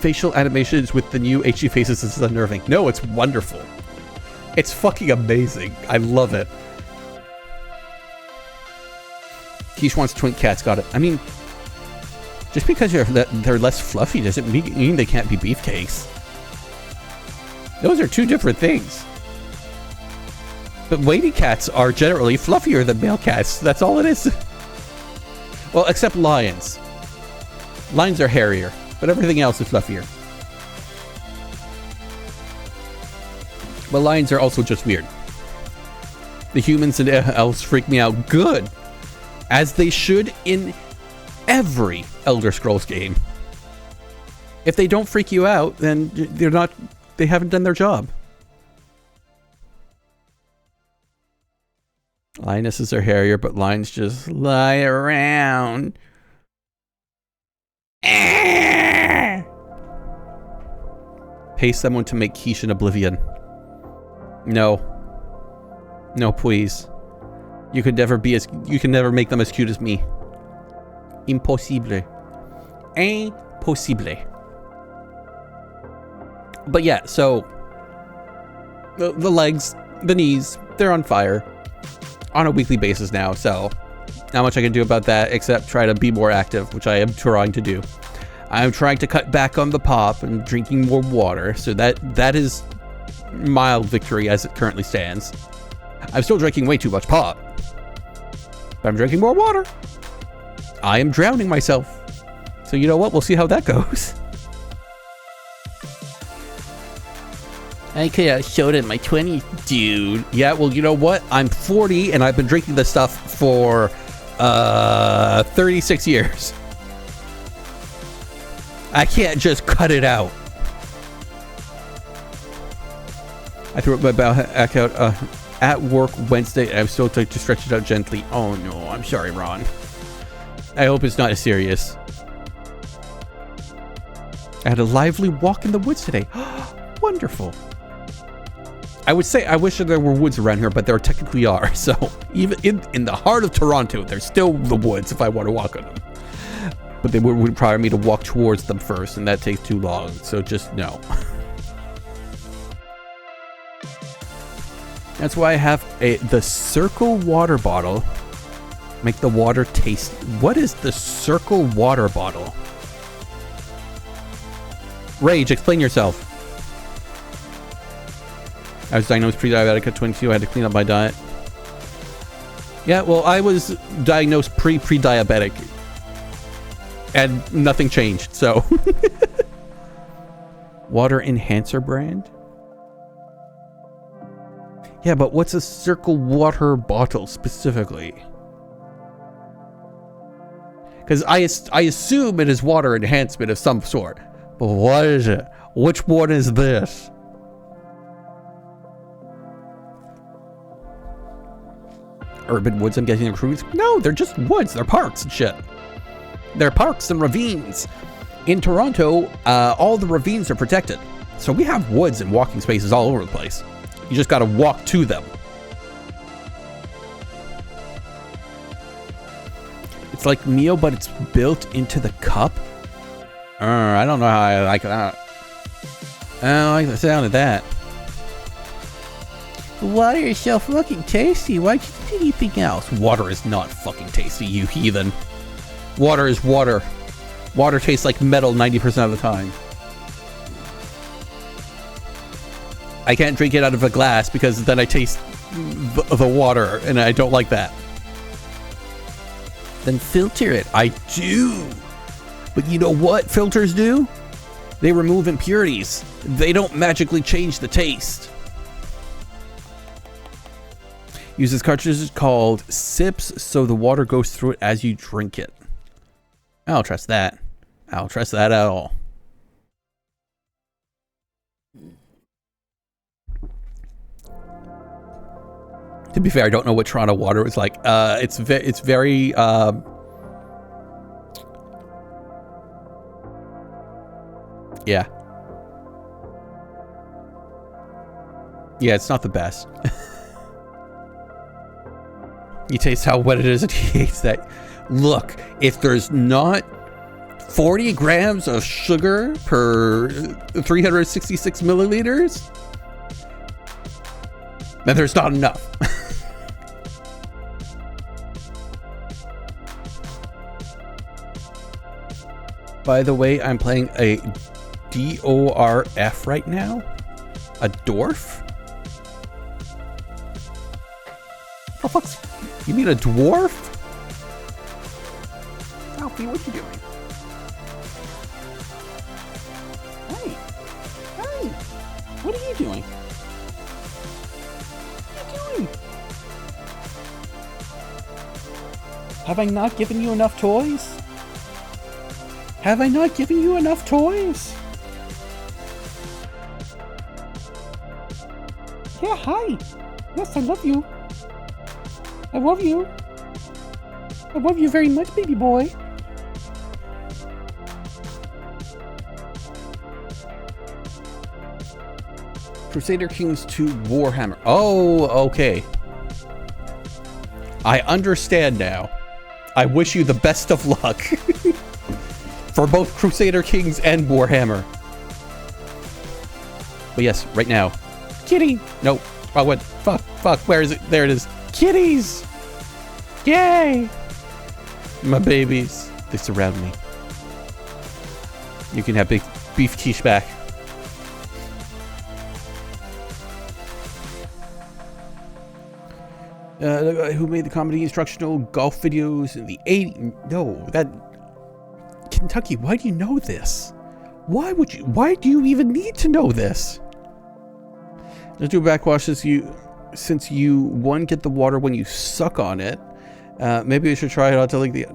facial animations with the new HD faces is unnerving. No, it's wonderful. It's fucking amazing. I love it. Keish wants twink cats. Got it. I mean... Just because they're less fluffy doesn't mean they can't be beefcakes. Those are two different things. But lady cats are generally fluffier than male cats. That's all it is. Well, except lions. Lions are hairier, but everything else is fluffier. But lions are also just weird. The humans and elves freak me out. Good. As they should in every Elder Scrolls game. If they don't freak you out, then they haven't done their job. Lionesses are hairier, but lions just lie around. Pay someone to make quiche in Oblivion. No. No, please. You can never make them as cute as me. Impossible. Impossible. But yeah, so the legs, the knees, they're on fire on a weekly basis now, so not much I can do about that except try to be more active, which I am trying to do. I'm trying to cut back on the pop and drinking more water, so that is mild victory as it currently stands. I'm still drinking way too much pop, but I'm drinking more water. I am drowning myself. So you know what? We'll see how that goes. I could have showed it in my 20s, dude. Yeah, well, you know what? I'm 40 and I've been drinking this stuff for 36 years. I can't just cut it out. I threw up my back out at work Wednesday and I'm still trying to stretch it out gently. Oh no, I'm sorry, Ron. I hope it's not as serious. I had a lively walk in the woods today. Wonderful. I would say I wish there were woods around here, but there technically are. So even in the heart of Toronto, there's still the woods if I want to walk on them. But they would require me to walk towards them first, and that takes too long. So just no. That's why I have the Circle water bottle. Make the water taste. What is the Circle water bottle? Rage, explain yourself. I was diagnosed pre-diabetic at 22. I had to clean up my diet. Yeah, well, I was diagnosed pre-diabetic. And nothing changed, so. Water enhancer brand? Yeah, but what's a Circle water bottle specifically? Because I assume it is water enhancement of some sort. But what is it? Which one is this? Urban woods, I'm guessing they're cruise. No, they're just woods. They're parks and shit. They're parks and ravines. In Toronto, all the ravines are protected. So we have woods and walking spaces all over the place. You just gotta walk to them. It's like Neo, but it's built into the cup. I don't know how I like that. I don't like the sound of that. Water is so fucking tasty. Why'd you do anything else? Water is not fucking tasty, you heathen. Water is water. Water tastes like metal 90% of the time. I can't drink it out of a glass because then I taste the water and I don't like that. Then filter it. I do. But you know what filters do? They remove impurities. They don't magically change the taste. Uses cartridges called sips so the water goes through it as you drink it. I don't trust that. I don't trust that at all. To be fair, I don't know what Toronto water is like. It's very yeah. Yeah, it's not the best. You taste how wet it is and he hates that. Look, if there's not 40 grams of sugar per 366 milliliters, then there's not enough. By the way, I'm playing a DORF right now. A dwarf? Oh, fuck's... You mean a dwarf? Alfie, what you doing? Hey! Hey! What are you doing? What are you doing? Have I not given you enough toys? Have I not given you enough toys? Yeah, hi. Yes, I love you. I love you. I love you very much, baby boy. Crusader Kings 2 Warhammer. Oh, okay. I understand now. I wish you the best of luck. For both Crusader Kings and Warhammer. But yes, right now. Kitty! No. Oh, what? Fuck. Where is it? There it is. Kitties! Yay! My babies. They surround me. You can have big beef quiche back. The guy who made the comedy instructional golf videos in the 80s. No, that... Kentucky, why do you know this? Why do you even need to know this? Let's do a backwash since you one get the water when you suck on it. Maybe we should try it out to link the...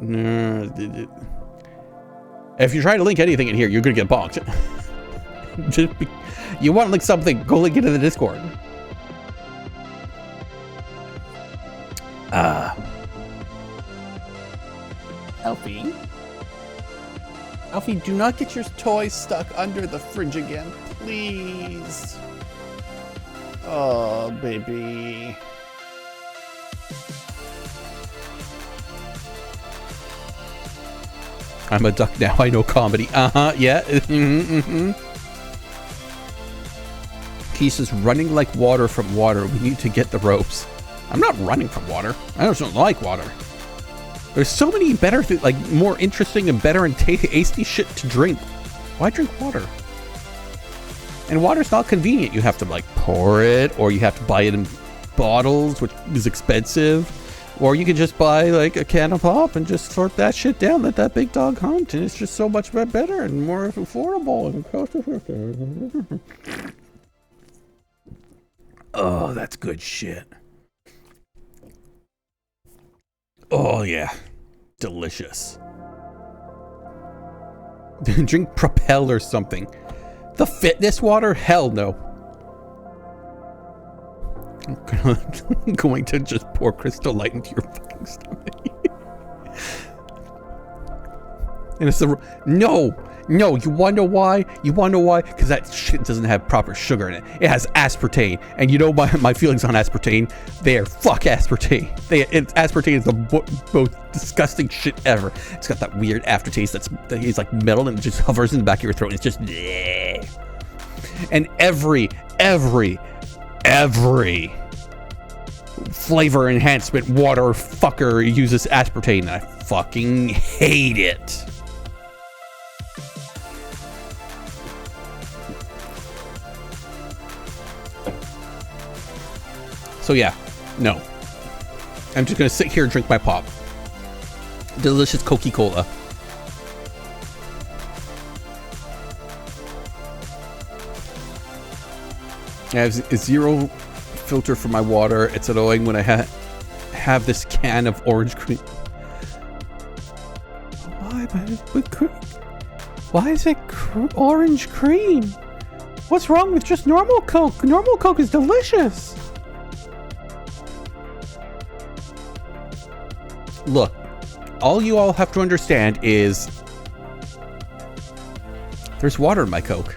If you try to link anything in here, you're gonna get bonked. You want to link something, go link it in the Discord. Elfie? Elfie, do not get your toys stuck under the fridge again, please. Oh, baby. I'm a duck now, I know comedy. Yeah. Keith is running like water from water. We need to get the ropes. I'm not running from water. I just don't like water. There's so many better, like more interesting and better and tasty shit to drink. Why drink water? And water's not convenient. You have to like pour it, or you have to buy it in bottles, which is expensive. Or you could just buy like a can of pop and just sort that shit down. Let that big dog hunt, and it's just so much better and more affordable and cost effective. Oh, that's good shit. Oh yeah, delicious. Drink Propel or something. The fitness water? Hell no. I'm going to just pour Crystal Light into your fucking stomach. And it's the... No! You wanna know why? Because that shit doesn't have proper sugar in it. It has aspartame. And you know my feelings on aspartame? They're fuck aspartame. Aspartame is the most disgusting shit ever. It's got that weird aftertaste that is like metal and it just hovers in the back of your throat. And it's just... bleh. And every flavor enhancement water fucker uses aspartame, and I fucking hate it. So yeah, no. I'm just gonna sit here and drink my pop. Delicious Coca-Cola. I have a zero filter for my water. It's annoying when I have this can of orange cream. Why is it orange cream? What's wrong with just normal Coke? Normal Coke is delicious. Look, all you all have to understand is there's water in my Coke.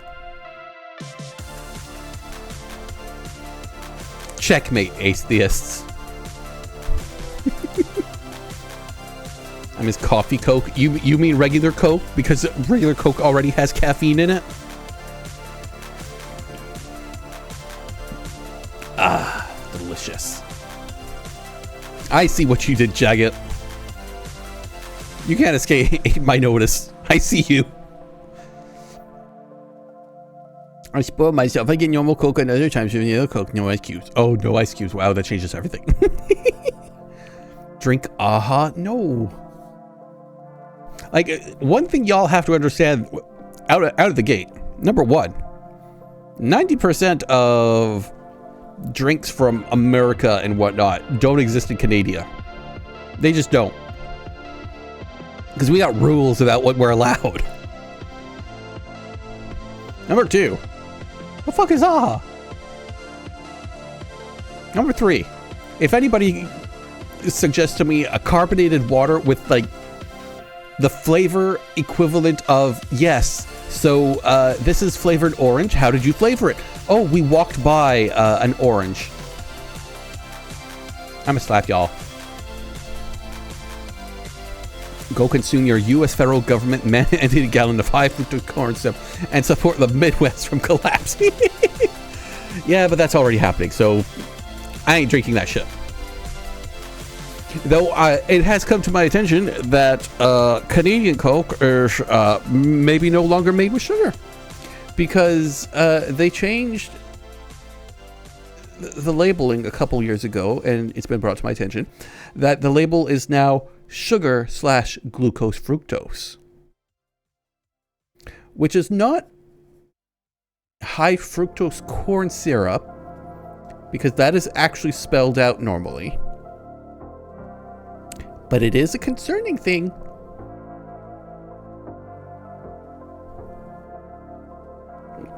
Checkmate, atheists. I miss coffee Coke. You mean regular Coke? Because regular Coke already has caffeine in it? Ah, delicious. I see what you did, Jagged. You can't escape my notice. I see you. I spoiled myself. I get normal Coke and other times with vanilla Coke. No ice cubes. Oh, no ice cubes. Wow, that changes everything. Drink AHA? No. Like, one thing y'all have to understand out of the gate. Number one, 90% of drinks from America and whatnot don't exist in Canada. They just don't. Because we got rules about what we're allowed. Number 2. The fuck is AHA? Number 3. If anybody suggests to me a carbonated water with like the flavor equivalent of, yes, so this is flavored orange. How did you flavor it? Oh, we walked by an orange. I'm gonna slap y'all. Go consume your U.S. federal government mandated gallon of high fructose corn syrup and support the Midwest from collapse. Yeah, but that's already happening, so I ain't drinking that shit. Though it has come to my attention that Canadian Coke is maybe no longer made with sugar because they changed the labeling a couple years ago, and it's been brought to my attention that the label is now sugar/glucose fructose, which is not high fructose corn syrup because that is actually spelled out normally. But it is a concerning thing.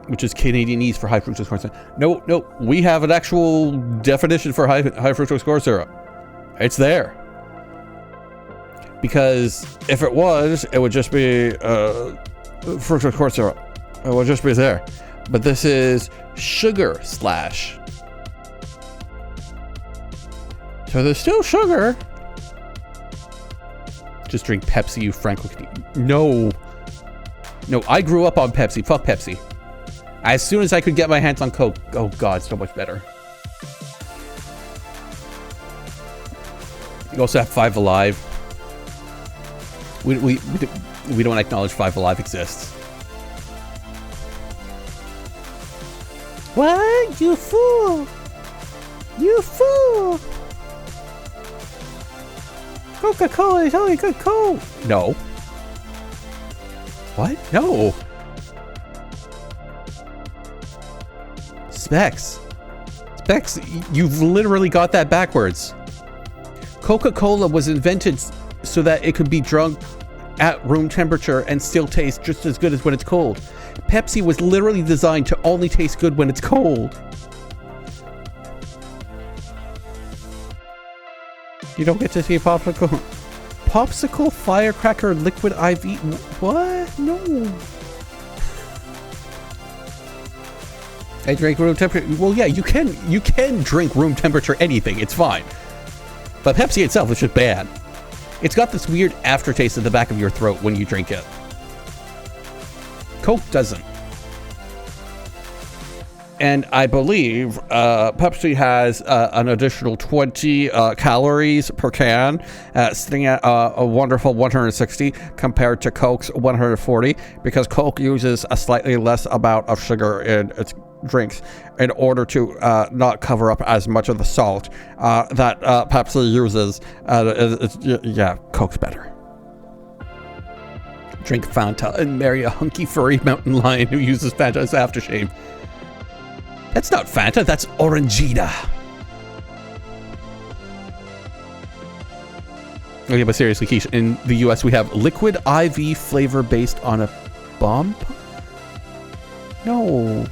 Which is Canadianese for high fructose corn syrup. No, we have an actual definition for high fructose corn syrup. It's there. Because if it was, it would just be fructose corn syrup. It would just be there. But this is sugar/. So there's still sugar. Just drink Pepsi, you Franco. No, I grew up on Pepsi. Fuck Pepsi. As soon as I could get my hands on Coke, oh god, so much better. You also have Five Alive. We don't acknowledge Five Alive exists. What? You fool! You fool! Coca-Cola is only good Coke. No. What? No. Specs, you've literally got that backwards. Coca-Cola was invented so that it could be drunk at room temperature and still taste just as good as when it's cold. Pepsi was literally designed to only taste good when it's cold. You don't get to see popsicle firecracker liquid IV. What? No. I drink room temperature. Well, yeah, you can drink room temperature anything. It's fine. But Pepsi itself is just bad. It's got this weird aftertaste at the back of your throat when you drink it. Coke doesn't. And I believe Pepsi has an additional 20 calories per can, sitting at a wonderful 160 compared to Coke's 140, because Coke uses a slightly less amount of sugar in its drinks in order to not cover up as much of the salt that Pepsi uses. Yeah, Coke's better. Drink Fanta and marry a hunky furry mountain lion who uses Fanta as aftershave. That's not Fanta, that's Orangina. Okay, but seriously, Keish, in the US we have liquid IV flavor based on a bomb? No,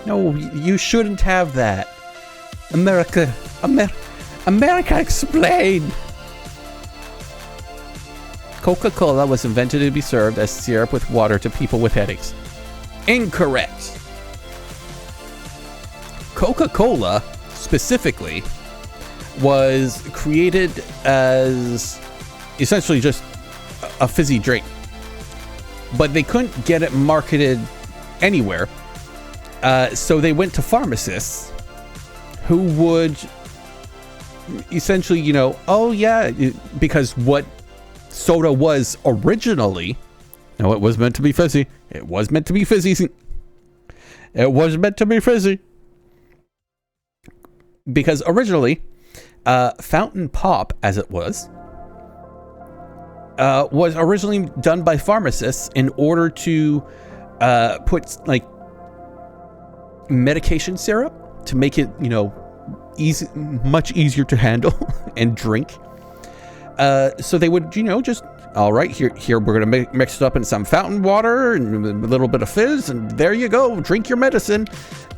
you shouldn't have that. America, explain. Coca-Cola was invented to be served as syrup with water to people with headaches. Incorrect. Coca-Cola, specifically, was created as essentially just a fizzy drink. But they couldn't get it marketed anywhere. So they went to pharmacists who would essentially, oh yeah, because what soda was originally, no, it was meant to be fizzy. It was meant to be fizzy. It was meant to be fizzy. Because originally, fountain pop, as it was originally done by pharmacists in order to put like medication syrup to make it, much easier to handle and drink. So they would, just all right, here we're gonna mix it up in some fountain water and a little bit of fizz, and there you go, drink your medicine.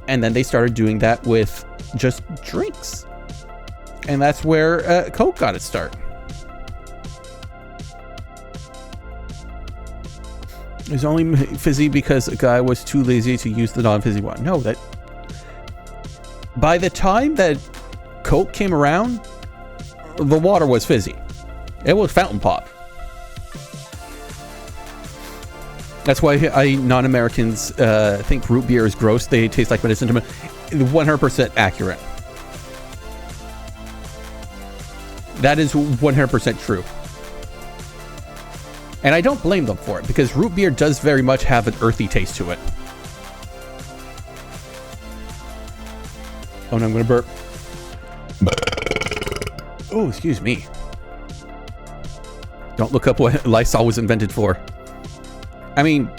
And then they started doing that with just drinks, and that's where Coke got its start. It was only fizzy because a guy was too lazy to use the non-fizzy one. No, that by the time that Coke came around, the water was fizzy. It was fountain pop. That's why non-Americans think root beer is gross. They taste like medicine to me. 100% accurate. That is 100% true. And I don't blame them for it, because root beer does very much have an earthy taste to it. Oh, no, I'm going to burp. Oh, excuse me. Don't look up what Lysol was invented for. I mean,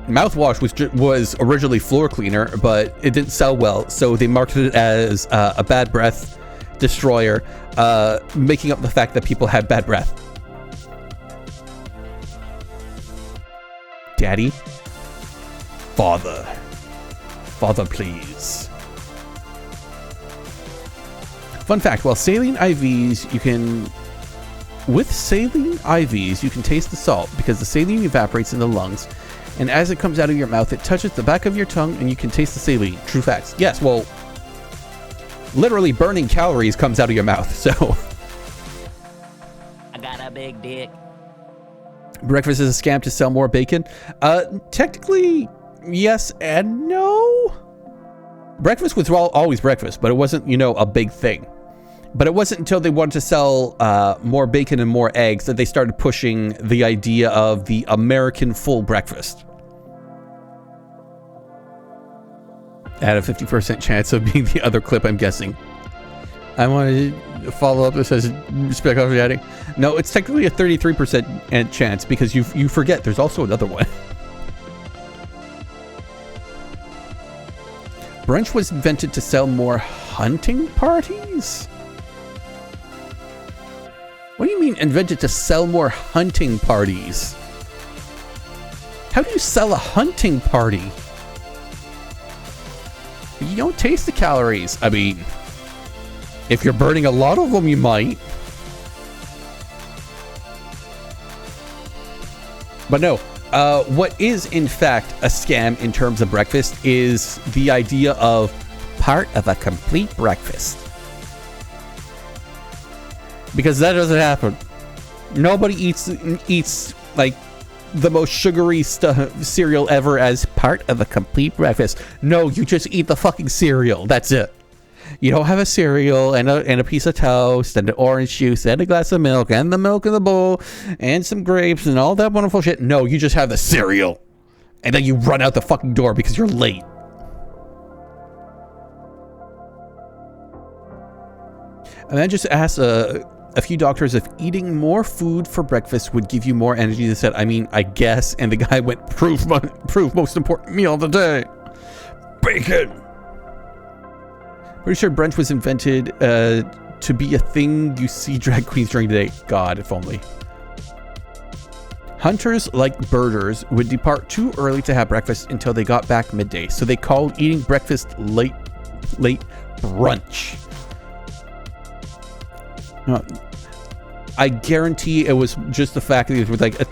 mouthwash was originally floor cleaner, but it didn't sell well, so they marketed it as a bad breath destroyer, making up the fact that people had bad breath. Daddy? Father, please. Fun fact, with saline IVs, you can taste the salt because the saline evaporates in the lungs, and as it comes out of your mouth, it touches the back of your tongue and you can taste the saline. True facts. Yes, well, literally burning calories comes out of your mouth, so. I got a big dick. Breakfast is a scam to sell more bacon. Technically, yes and no. Breakfast was always breakfast, but it wasn't, a big thing. But it wasn't until they wanted to sell more bacon and more eggs that they started pushing the idea of the American full breakfast. At a 50% chance of being the other clip, I'm guessing. I want to follow up. This says, respect off adding. No, it's technically a 33% chance because you forget there's also another one. Brunch was invented to sell more hunting parties? What do you mean invented to sell more hunting parties? How do you sell a hunting party? You don't taste the calories. I mean, if you're burning a lot of them, you might. But no, what is in fact a scam in terms of breakfast is the idea of part of a complete breakfast. Because that doesn't happen. Nobody eats like the most sugary cereal ever as part of a complete breakfast. No, you just eat the fucking cereal. That's it. You don't have a cereal and a piece of toast and an orange juice and a glass of milk and the milk in the bowl and some grapes and all that wonderful shit. No, you just have the cereal. And then you run out the fucking door because you're late. And then just asked a few doctors if eating more food for breakfast would give you more energy. They said, I mean, I guess. And the guy went, proof most important meal of the day. Bacon. Pretty sure brunch was invented to be a thing you see drag queens during the day. God, if only. Hunters, like birders, would depart too early to have breakfast until they got back midday. So they called eating breakfast late brunch. I guarantee it was just the fact that it was like a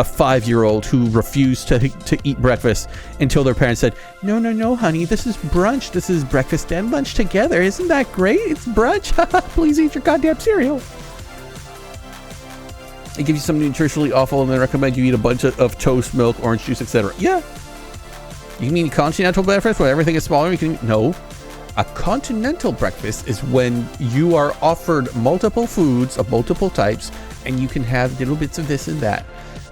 5-year-old who refused to eat breakfast until their parents said, no, honey, this is brunch. This is breakfast and lunch together. Isn't that great? It's brunch. Please eat your goddamn cereal. It gives you something nutritionally awful and they recommend you eat a bunch of toast, milk, orange juice, etc. Yeah. You mean continental breakfast where everything is smaller? No. A continental breakfast is when you are offered multiple foods of multiple types and you can have little bits of this and that.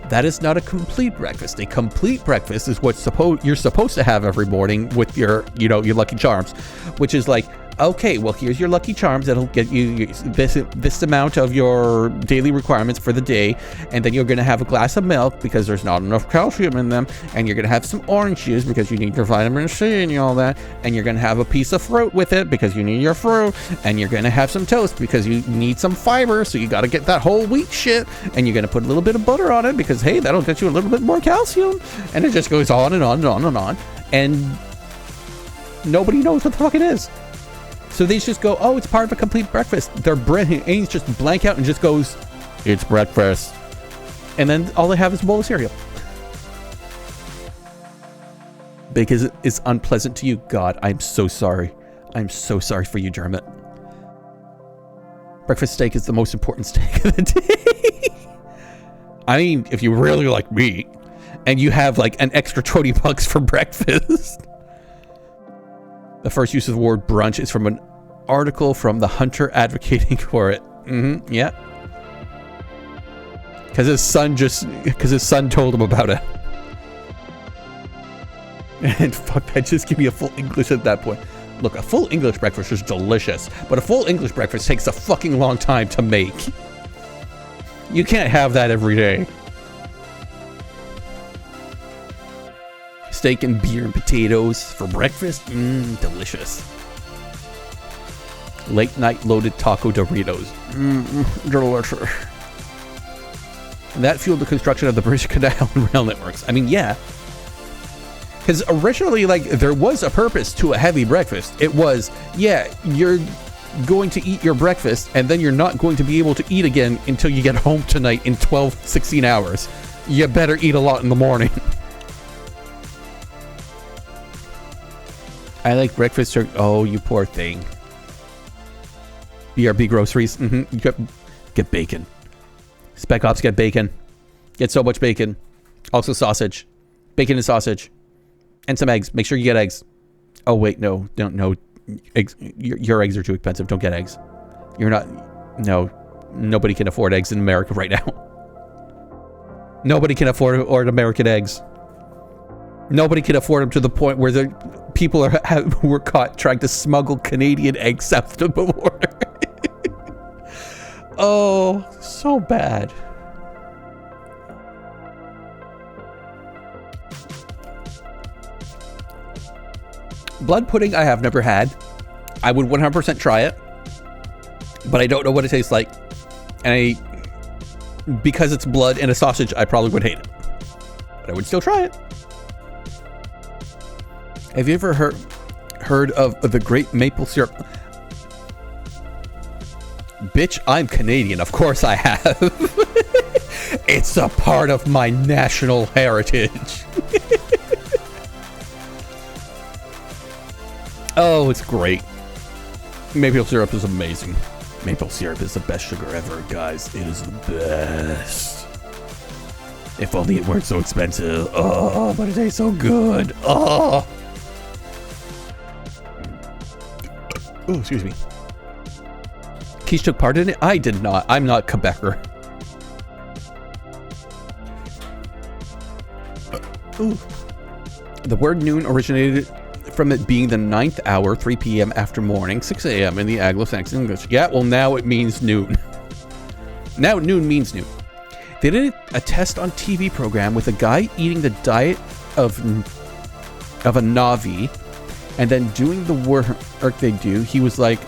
That is not a complete breakfast. A complete breakfast is what you're supposed to have every morning with your Lucky Charms, which is like Okay, well, here's your Lucky Charms. That'll get you this amount of your daily requirements for the day. And then you're going to have a glass of milk because there's not enough calcium in them. And you're going to have some orange juice because you need your vitamin C and all that. And you're going to have a piece of fruit with it because you need your fruit. And you're going to have some toast because you need some fiber. So you got to get that whole wheat shit. And you're going to put a little bit of butter on it because, hey, that'll get you a little bit more calcium. And it just goes on and on and on and on. And nobody knows what the fuck it is. So they just go, oh, it's part of a complete breakfast. Their brain aims just blank out and just goes, it's breakfast. And then all they have is a bowl of cereal. Because it's unpleasant to you. God, I'm so sorry. I'm so sorry for you, Dermot. Breakfast steak is the most important steak of the day. I mean, if you really like meat and you have like an extra $20 for breakfast. The first use of the word brunch is from an article from The Hunter advocating for it. Yeah. Because his son told him about it. And fuck that, just give me a full English at that point. Look, a full English breakfast is delicious, but a full English breakfast takes a fucking long time to make. You can't have that every day. Steak and beer and potatoes for breakfast? Delicious. Late night loaded taco Doritos. Delicious. And that fueled the construction of the British Canal and rail networks. I mean, yeah. Because originally, like, there was a purpose to a heavy breakfast. It was, yeah, you're going to eat your breakfast, and then you're not going to be able to eat again until you get home tonight in 12, 16 hours. You better eat a lot in the morning. I like breakfast. Oh, you poor thing. BRB groceries. Get bacon. Spec Ops, get bacon. Get so much bacon. Also sausage. Bacon and sausage. And some eggs. Make sure you get eggs. Oh, wait, no. Don't, no. Eggs. Your eggs are too expensive. Don't get eggs. You're not... No. Nobody can afford eggs in America right now. Nobody can afford American eggs. Nobody can afford them to the point where the people were caught trying to smuggle Canadian eggs south of the border. Oh, so bad. Blood pudding I have never had. I would 100% try it, but I don't know what it tastes like. And because it's blood and a sausage, I probably would hate it. But I would still try it. Have you ever heard of the Great Maple Syrup? Bitch, I'm Canadian. Of course I have. It's a part of my national heritage. Oh, it's great. Maple syrup is amazing. Maple syrup is the best sugar ever, guys. It is the best. If only it weren't so expensive. Oh, but it tastes so good. Oh. Oh, excuse me. Keish took part in it? I did not. I'm not Quebecer. Ooh. The word noon originated from it being the 9th hour, 3 p.m. after morning, 6 a.m. in the Anglo-Saxon English. Yeah, well, now it means noon. Now noon means noon. They did a test on TV program with a guy eating the diet of a Navi, and then doing the work they do. He was like,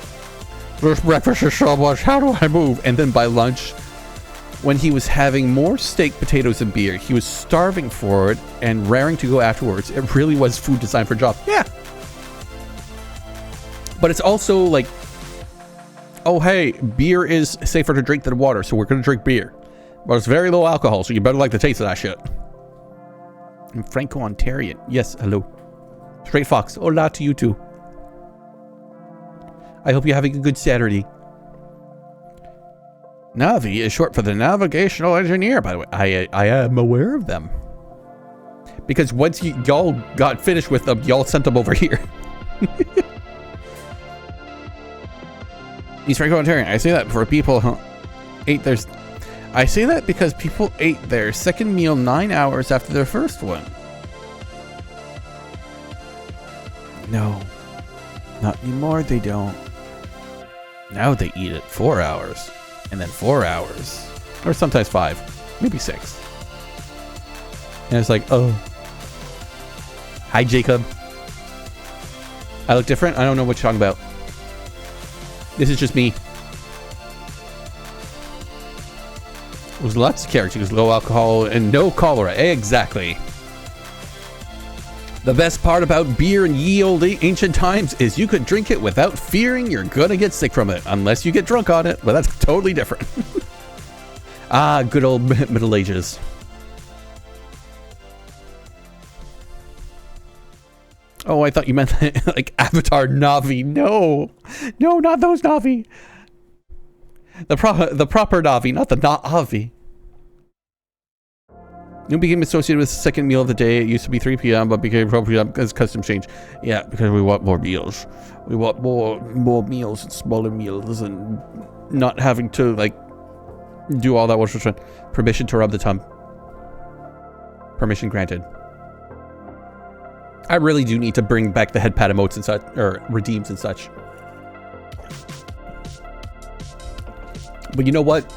this breakfast is so much, how do I move? And then by lunch, when he was having more steak, potatoes, and beer, he was starving for it and raring to go afterwards. It really was food designed for a job. Yeah. But it's also like, oh, hey, beer is safer to drink than water, so we're going to drink beer. But it's very low alcohol, so you better like the taste of that shit. I'm Franco-Ontarian. Yes, hello. Straight Fox. Hola to you too. I hope you're having a good Saturday. Navi is short for the Navigational Engineer, by the way. I am aware of them. Because once y'all got finished with them, y'all sent them over here. He's Franco-Ontarian. I say that for people who ate their... I say that because people ate their second meal 9 hours after their first one. No. Not anymore, they don't. Now they eat it 4 hours. And then 4 hours. Or sometimes 5. Maybe 6. And it's like, oh. Hi, Jacob. I look different? I don't know what you're talking about. This is just me. There's lots of characters, low alcohol and no cholera. Exactly. The best part about beer in ye olde ancient times is you could drink it without fearing you're gonna get sick from it, unless you get drunk on it, but that's totally different. Ah, good old Middle Ages. Oh, I thought you meant like Avatar Na'vi. No, no, not those Na'vi. The proper Na'vi, not the Na'vi. It became associated with the second meal of the day. It used to be 3 p.m., but became 4 p.m. because custom change. Yeah, because we want more meals. We want more meals and smaller meals and not having to like do all that work. Permission to rub the tongue. Permission granted. I really do need to bring back the head pat emotes and such, or redeems and such. But you know what?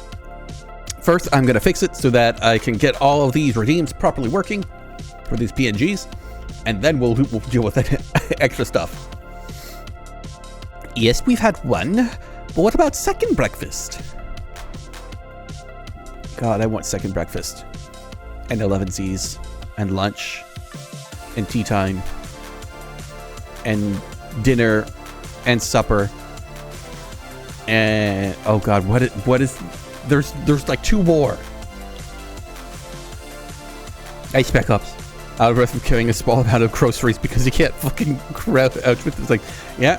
First, I'm going to fix it so that I can get all of these redeems properly working for these PNGs, and then we'll deal with that extra stuff. Yes, we've had one, but what about second breakfast? God, I want second breakfast, and 11Zs, and lunch, and tea time, and dinner, and supper, and oh God, what is there's like 2 more. Hey, Spec Ops. Out of breath from carrying a small amount of groceries because you can't fucking crowd out with. It's like, yeah,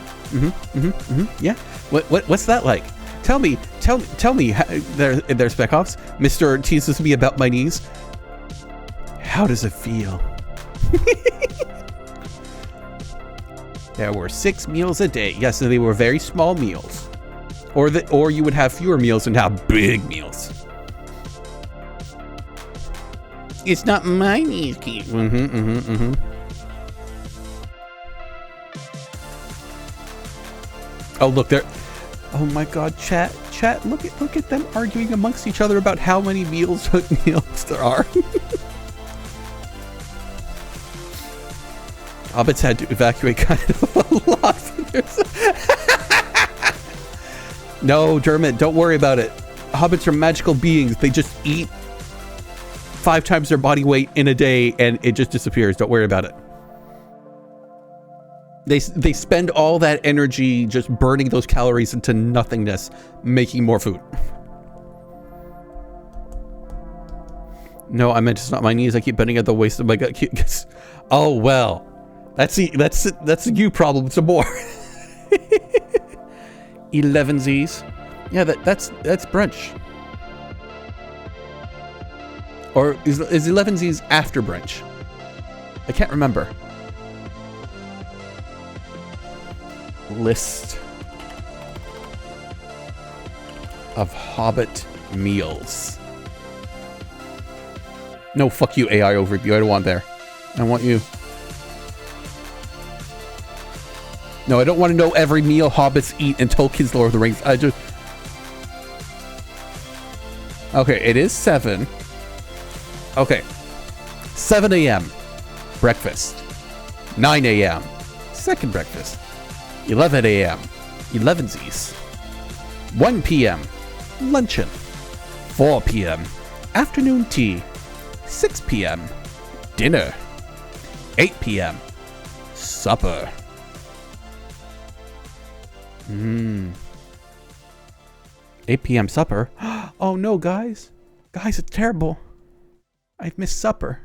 yeah. What's that like? Tell me. There's Spec Ops. Mr. teases me about my knees. How does it feel? There were 6 meals a day. Yes, and they were very small meals. Or you would have fewer meals and have big meals. It's not my knees, Keith. Oh, look there. Oh my God, chat. Look at them arguing amongst each other about how many meals there are. Hobbits had to evacuate kind of a lot. No, Dermot, don't worry about it. Hobbits are magical beings. They just eat 5 times their body weight in a day and it just disappears. Don't worry about it. They spend all that energy just burning those calories into nothingness, making more food. No, I meant it's not my knees. I keep bending at the waist of my gut. Oh, well. That's a you problem some more. 11Zs. Yeah, that's brunch. Or is 11Zs after brunch? I can't remember. List of Hobbit meals. No, fuck you, AI overview. I don't want there. I want you. No, I don't want to know every meal hobbits eat in Tolkien's Lord of the Rings. I just... Okay, it is 7. Okay. 7 a.m. breakfast. 9 a.m. second breakfast. 11 a.m. 11Zs. 1 p.m. luncheon. 4 p.m. afternoon tea. 6 p.m. dinner. 8 p.m. supper. 8 p.m. supper. Oh no, guys. Guys, it's terrible. I've missed supper.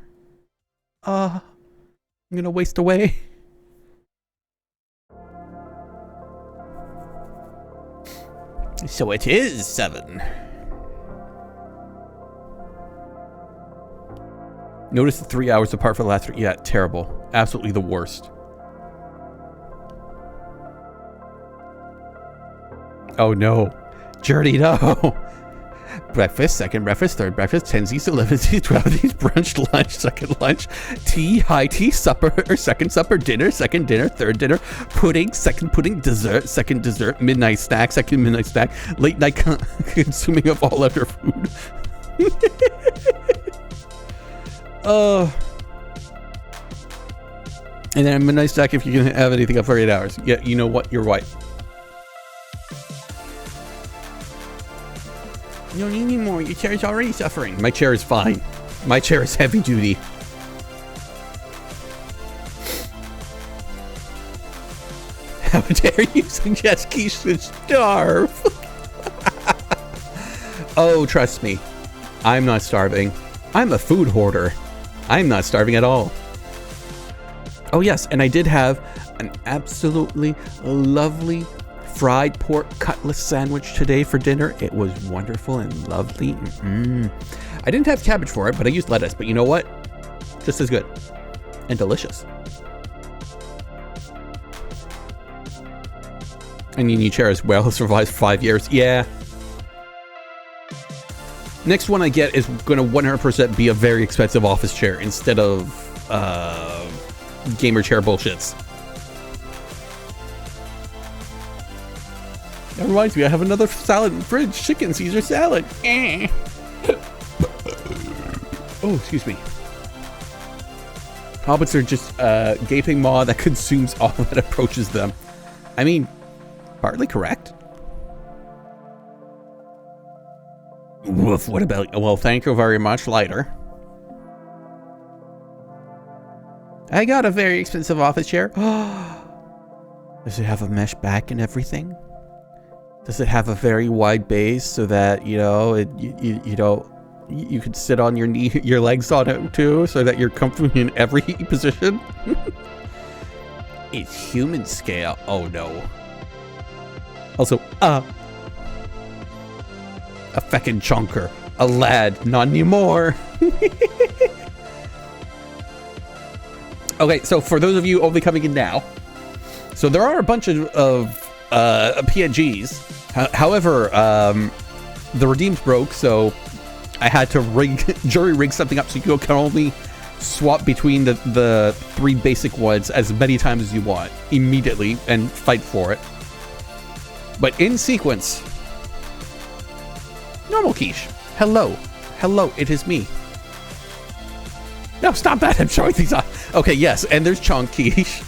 I'm gonna waste away. So it is 7. Notice the 3 hours apart for the last 3. Yeah, terrible. Absolutely the worst. Oh no. Journey, no. breakfast, second breakfast, third breakfast, 10sies, 11sies, 12sies, brunch, lunch, second lunch, tea, high tea, supper, or second supper, dinner, second dinner, third dinner, pudding, second pudding, dessert, second dessert, midnight snack, second midnight snack, late night consuming of all other food. And then a midnight snack if you can have anything up for 8 hours. Yeah, you know what? You're right. You don't need any more. Your chair is already suffering. My chair is fine. My chair is heavy duty. How dare you suggest Keish should starve? Oh, trust me. I'm not starving. I'm a food hoarder. I'm not starving at all. Oh yes, and I did have an absolutely lovely fried pork cutlet sandwich today for dinner. It was wonderful and lovely. I didn't have cabbage for it, but I used lettuce. But you know what? Just as good and delicious. And your new chair as well survives 5 years. Yeah. Next one I get is going to 100% be a very expensive office chair instead of gamer chair bullshits. That reminds me, I have another salad in the fridge. Chicken Caesar salad. Oh, excuse me. Hobbits are just a gaping maw that consumes all that approaches them. I mean, partly correct. Woof, what about... Well, thank you very much, lighter. I got a very expensive office chair. Does it have a mesh back and everything? Does it have a very wide base so that, you know, you could sit on your knee, your legs on it too, so that you're comfortable in every position? It's human scale. Oh no. Also, a feckin' chunker. A lad. Not anymore. Okay, so for those of you only coming in now, so there are a bunch of PNGs. However, the redeems broke, so I had to jury rig something up so you can only swap between the 3 basic ones as many times as you want immediately and fight for it. But in sequence, normal Keish. Hello, it is me. No, stop that! I'm showing these off. Okay, yes, and there's Chunk Keish,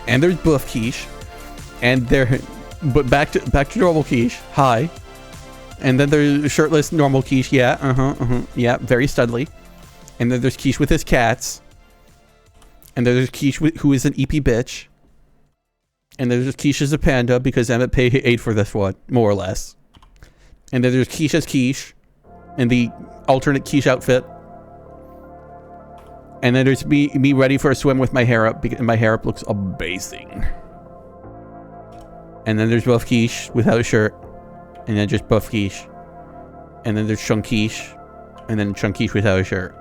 and there's Buff Keish, and but back to normal Keish. Hi, and then there's shirtless normal Keish. Yeah, yeah, very studly. And then there's Keish with his cats, and then there's Keish who is an EP bitch, and then there's Keish as a panda because Emmett paid for this one, more or less. And then there's Keish as Keish, in the alternate Keish outfit. And then there's me ready for a swim with my hair up, because my hair up looks amazing. And then there's Buff Keish without a shirt. And then just Buff Keish. And then there's Chunk Keish. And then Chunk Keish without a shirt.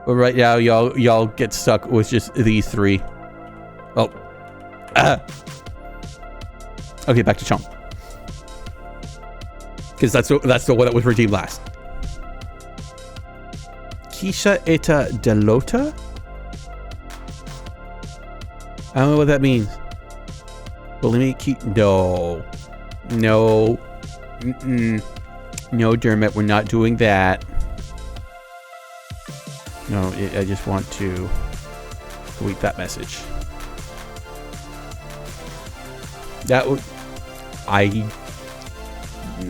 But right now, y'all get stuck with just these 3. Oh. Okay, back to Chunk. Because that's the one that was redeemed last. Keisha eta delota? I don't know what that means. Well, let me keep... No. No, Dermot, we're not doing that. No, I just want to delete that message. That would... I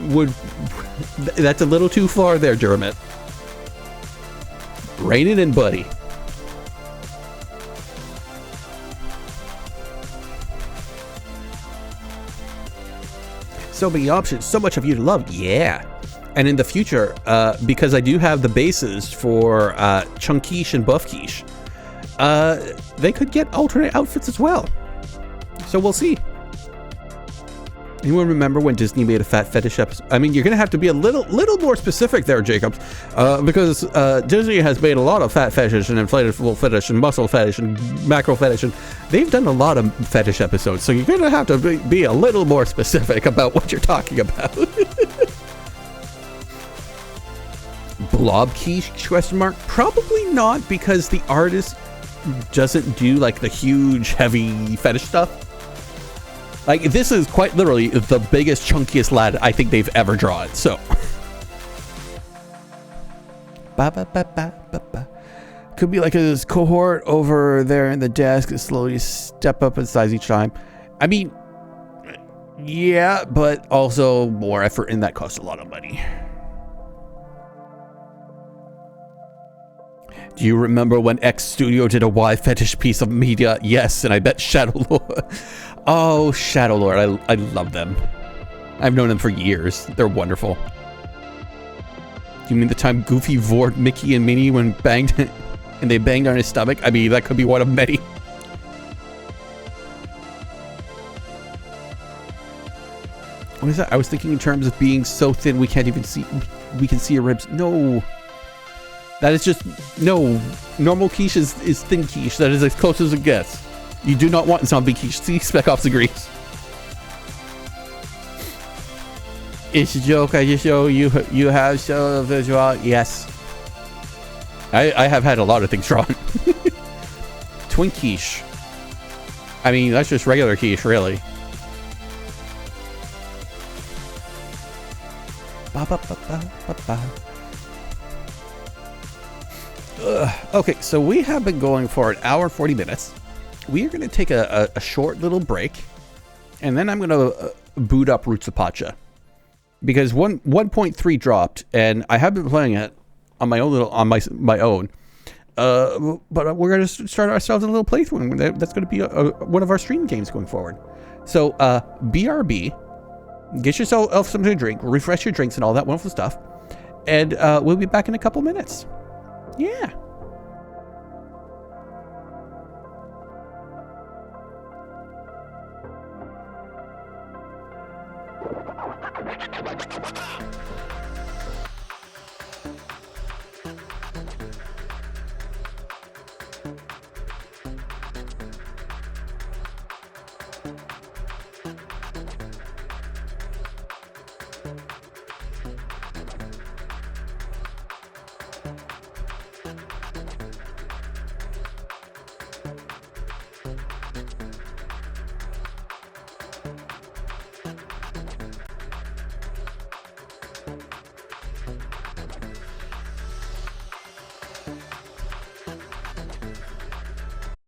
would... That's a little too far there, Dermot. Rein it in, buddy. So many options, so much of you to love. Yeah. And in the future, because I do have the bases for Chunk Keish and Buff Keish, they could get alternate outfits as well. So we'll see. Anyone remember when Disney made a fat fetish episode? I mean, you're gonna have to be a little more specific there, Jacobs, because Disney has made a lot of fat fetish and inflatable fetish and muscle fetish and macro fetish, and they've done a lot of fetish episodes. So you're gonna have to be a little more specific about what you're talking about. blob quiche? Question mark. Probably not, because the artist doesn't do like the huge, heavy fetish stuff. Like, this is quite literally the biggest, chunkiest lad I think they've ever drawn. So, could be like a cohort over there in the desk that slowly step up in size each time. I mean, yeah, but also more effort, and that costs a lot of money. Do you remember when X Studio did a Y fetish piece of media? Yes, and I bet Shadow Lord. Oh, Shadow Lord, I love them. I've known them for years. They're wonderful. You mean the time Goofy vored Mickey and Minnie when banged and they banged on his stomach? I mean, that could be one of many. What is that? I was thinking in terms of being so thin we can't even see, we can see your ribs. No. That is just, no. Normal quiche is thin quiche. That is as close as it gets. You do not want zombie quiche. See, Spec Ops agrees. It's a joke. I just show you have so visual. Yes. I have had a lot of things drawn. Twin quiche. I mean, that's just regular quiche, really. Okay, so we have been going for an hour 40 minutes. We are going to take a short little break, and then I'm going to boot up Roots of Pacha, because 1.3 dropped, and I have been playing it on my own my own. But we're going to start ourselves a little playthrough. That's going to be one of our stream games going forward. So BRB, get yourself something to drink, refresh your drinks and all that wonderful stuff, and we'll be back in a couple minutes. Yeah.